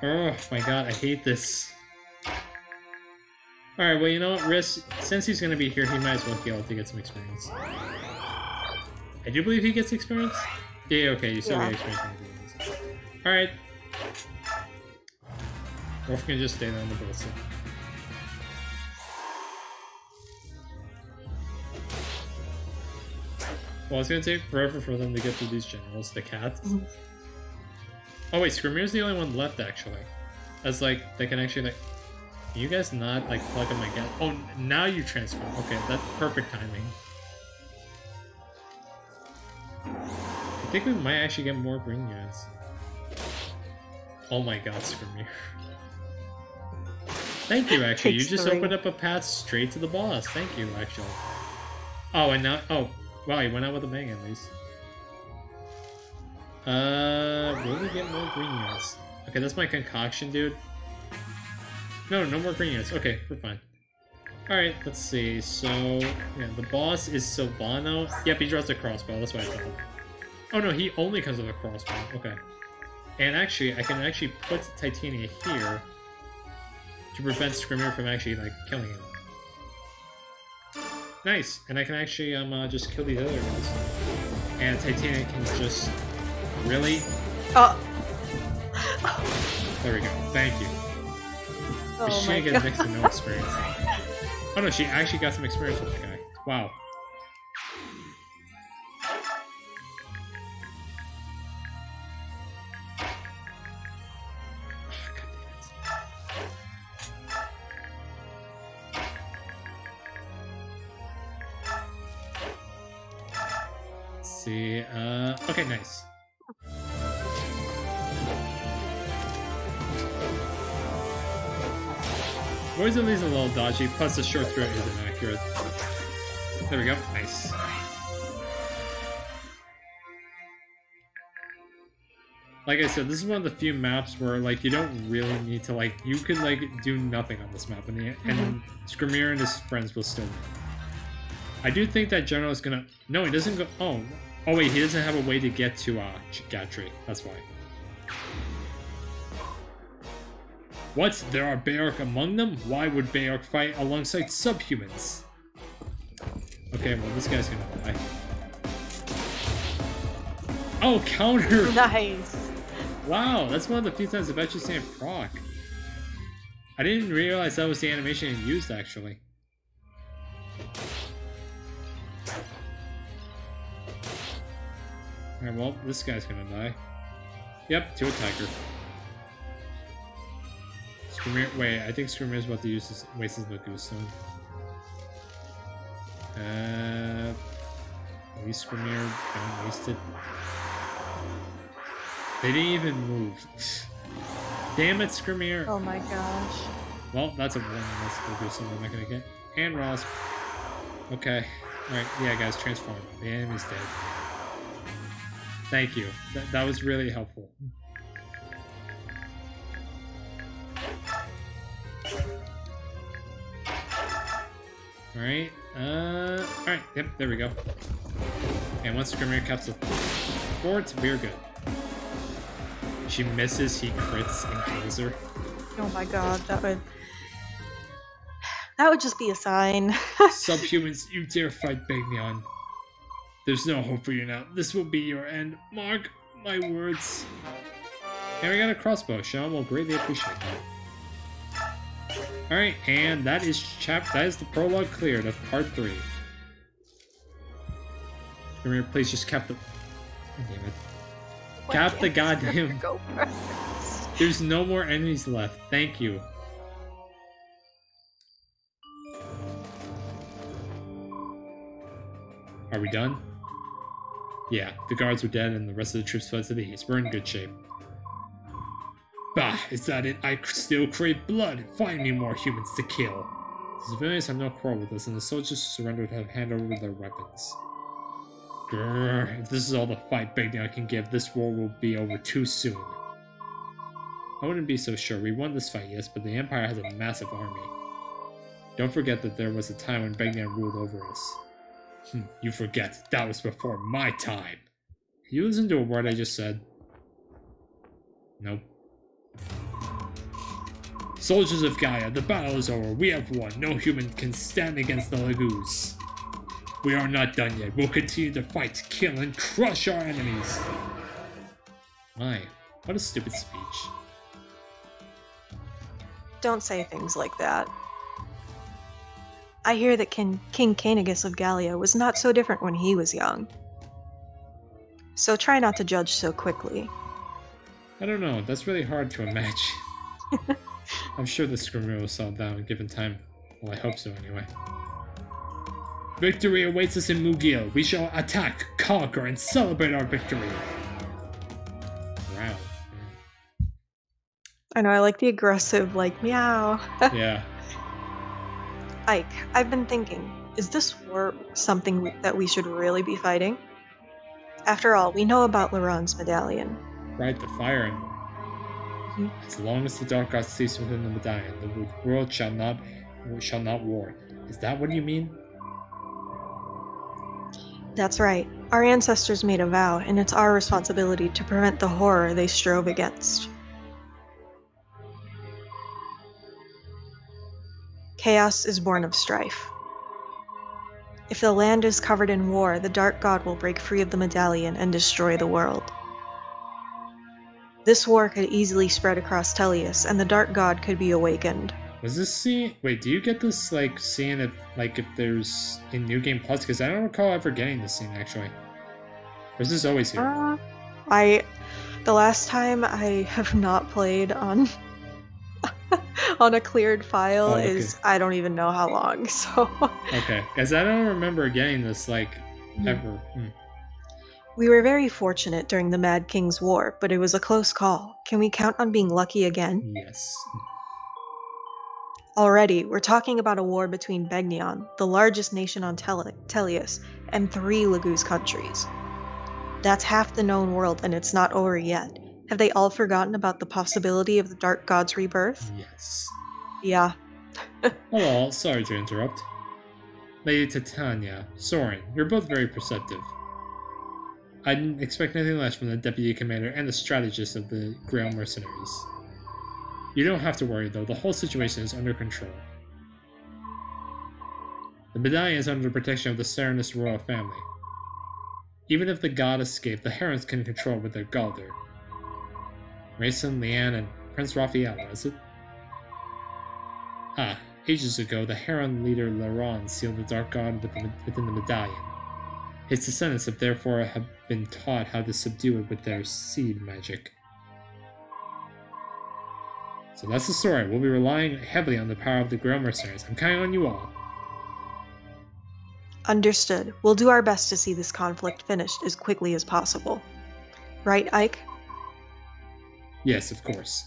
Speaker 1: Oh my god, I hate this. Alright, well, you know what, Riss, since he's gonna be here, he might as well heal to get some experience. I do believe he gets experience? Yeah, okay, you still get experience. Alright. Wolf can just stay there on the ballista. Well, it's gonna take forever for them to get through these generals, the cats. Oh wait, Scrimir's the only one left, actually. As, like, they can actually, like... Can you guys not, like, plug in my gas? Oh, now you transform. Okay, that's perfect timing. I think we might actually get more green units. Oh my god, Scrimir. Thank you, actually. You just opened up a path straight to the boss. Thank you, actually. Oh, and now... Oh, wow, he went out with a bang, at least. Will we get more green units? Okay, that's my concoction, dude. No, no more green units. Okay, we're fine. Alright, let's see. So, yeah, the boss is Silvano. Yep, he draws a crossbow. That's what I thought. Oh no, he only comes with a crossbow. Okay. And actually, I can actually put Titania here to prevent Scrimir from actually, like, killing him. Nice! And I can actually, just kill these other guys. And Titania can just... Really?
Speaker 2: Oh!
Speaker 1: There we go. Thank you.
Speaker 2: Oh
Speaker 1: she
Speaker 2: my
Speaker 1: get
Speaker 2: god.
Speaker 1: next to no experience. Oh no, she actually got some experience with the guy. Wow. Let's see, okay, nice. Voice at least a little dodgy, plus the short throw is inaccurate. There we go, nice. Like I said, this is one of the few maps where, like, you don't really need to, like, you can, like, do nothing on this map, and Scrimir and his friends will still win. I do think that General is gonna... No, he doesn't go... Oh wait, he doesn't have a way to get to, Ghatri. That's why. What? There are Bayark among them? Why would Bayark fight alongside subhumans? Okay, well, this guy's gonna die. Oh, counter!
Speaker 2: Nice!
Speaker 1: Wow, that's one of the few times I've actually seen it proc. I didn't realize that was the animation it used, actually. Alright, well, this guy's gonna die. Yep, to a tiger. Scrimir, wait, I think Scrimir's about to use his, waste his Goose Stone. At least Scrimir, don't waste it. They didn't even move. Damn it, Scrimir!
Speaker 2: Oh my gosh.
Speaker 1: Well, that's a one less Goose Stone I'm not gonna get. And Ross. Okay. Alright, yeah, guys, transform. The enemy's dead. Thank you. That was really helpful. Alright, alright, yep, there we go. And once Scrimir caps the fort, we're good. She misses, he crits, and kills her.
Speaker 2: Oh my god, that would just be a sign.
Speaker 1: Subhumans, you dare fight Bagnion. There's no hope for you now. This will be your end. Mark my words. And we got a crossbow. Sean will greatly appreciate that. Alright, and that is the prologue cleared of part 3. Scrimir, please just cap the... Damn it. Cap the goddamn...
Speaker 2: Go first.
Speaker 1: There's no more enemies left. Thank you. Are we done? Yeah, the guards were dead and the rest of the troops fled to the east. We're in good shape. Bah, is that it? I still crave blood. Find me more humans to kill. The civilians have no quarrel with us, and the soldiers who surrendered have handed over their weapons. Grrr, if this is all the fight Bagnion can give, this war will be over too soon. I wouldn't be so sure. We won this fight, yes, but the Empire has a massive army. Don't forget that there was a time when Bagnion ruled over us. You forget. That was before my time. Can you listen to a word I just said? Nope. Soldiers of Gaia, the battle is over. We have won. No human can stand against the Lagoos. We are not done yet. We'll continue to fight, kill, and crush our enemies. My, what a stupid speech.
Speaker 2: Don't say things like that. I hear that King Canegus of Gallia was not so different when he was young. So try not to judge so quickly.
Speaker 1: I don't know, that's really hard to imagine. I'm sure the Screamer will settle down given time. Well, I hope so anyway. Victory awaits us in Mugil. We shall attack, conquer, and celebrate our victory. Wow.
Speaker 2: I know, I like the aggressive, like, meow.
Speaker 1: Yeah.
Speaker 2: Ike, I've been thinking, is this war something that we should really be fighting? After all, we know about Laron's medallion.
Speaker 1: Right, the fire emblem. As long as the dark god sleeps within the medallion, the world shall not war. Is that what you mean?
Speaker 2: That's right. Our ancestors made a vow, and it's our responsibility to prevent the horror they strove against. Chaos is born of strife. If the land is covered in war, the Dark God will break free of the medallion and destroy the world. This war could easily spread across Tellius, and the Dark God could be awakened.
Speaker 1: Was this scene? Wait, do you get this like scene if there's in New Game Plus? Because I don't recall ever getting this scene actually. Or is this always here?
Speaker 2: The last time I have not played on on a cleared file is I don't even know how long. So
Speaker 1: okay, because I don't remember getting this like ever.
Speaker 2: We were very fortunate during the Mad King's War, but it was a close call. Can we count on being lucky again?
Speaker 1: Yes.
Speaker 2: Already, we're talking about a war between Begnion, the largest nation on Tellius, and 3 Lagoos countries. That's half the known world, and it's not over yet. Have they all forgotten about the possibility of the Dark God's rebirth?
Speaker 1: Yes.
Speaker 2: Yeah.
Speaker 1: Oh well, sorry to interrupt. Lady Titania, Soren, you're both very perceptive. I didn't expect anything less from the Deputy Commander and the strategist of the Grail Mercenaries. You don't have to worry though, the whole situation is under control. The medallion is under the protection of the Serenus royal family. Even if the god escaped, the Herons can control with their Galder. Mason, Leanne, and Prince Raphael, was it? Ah, ages ago, the Heron leader Laron sealed the Dark God within the medallion. His descendants have therefore been taught how to subdue it with their seed magic. So that's the story. We'll be relying heavily on the power of the Grail Mercenaries. I'm counting on you all.
Speaker 2: Understood. We'll do our best to see this conflict finished as quickly as possible. Right, Ike?
Speaker 1: Yes, of course.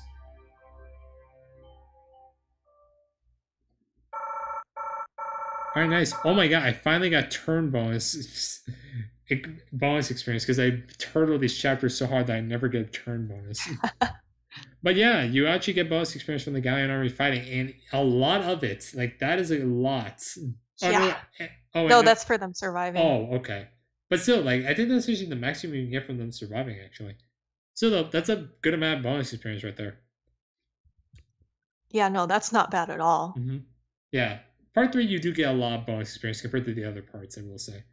Speaker 1: Alright, nice. Oh my god, I finally got turn bonus experience because I turtled these chapters so hard that I never get a turn bonus. But yeah, you actually get bonus experience from the Gallian army fighting, and a lot of it. Like, that is a lot.
Speaker 2: Yeah.
Speaker 1: No,
Speaker 2: that's for them surviving.
Speaker 1: Oh, okay. But still, like, I think that's usually the maximum you can get from them surviving, actually. So, though, that's a good amount of bonus experience right there.
Speaker 2: Yeah, no, that's not bad at all.
Speaker 1: Mm-hmm. Yeah. Part 3, you do get a lot of bonus experience compared to the other parts, I will say.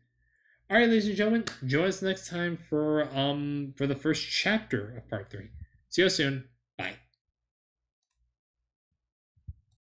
Speaker 1: Alright, ladies and gentlemen, join us next time for the first chapter of Part 3. See you soon. Bye.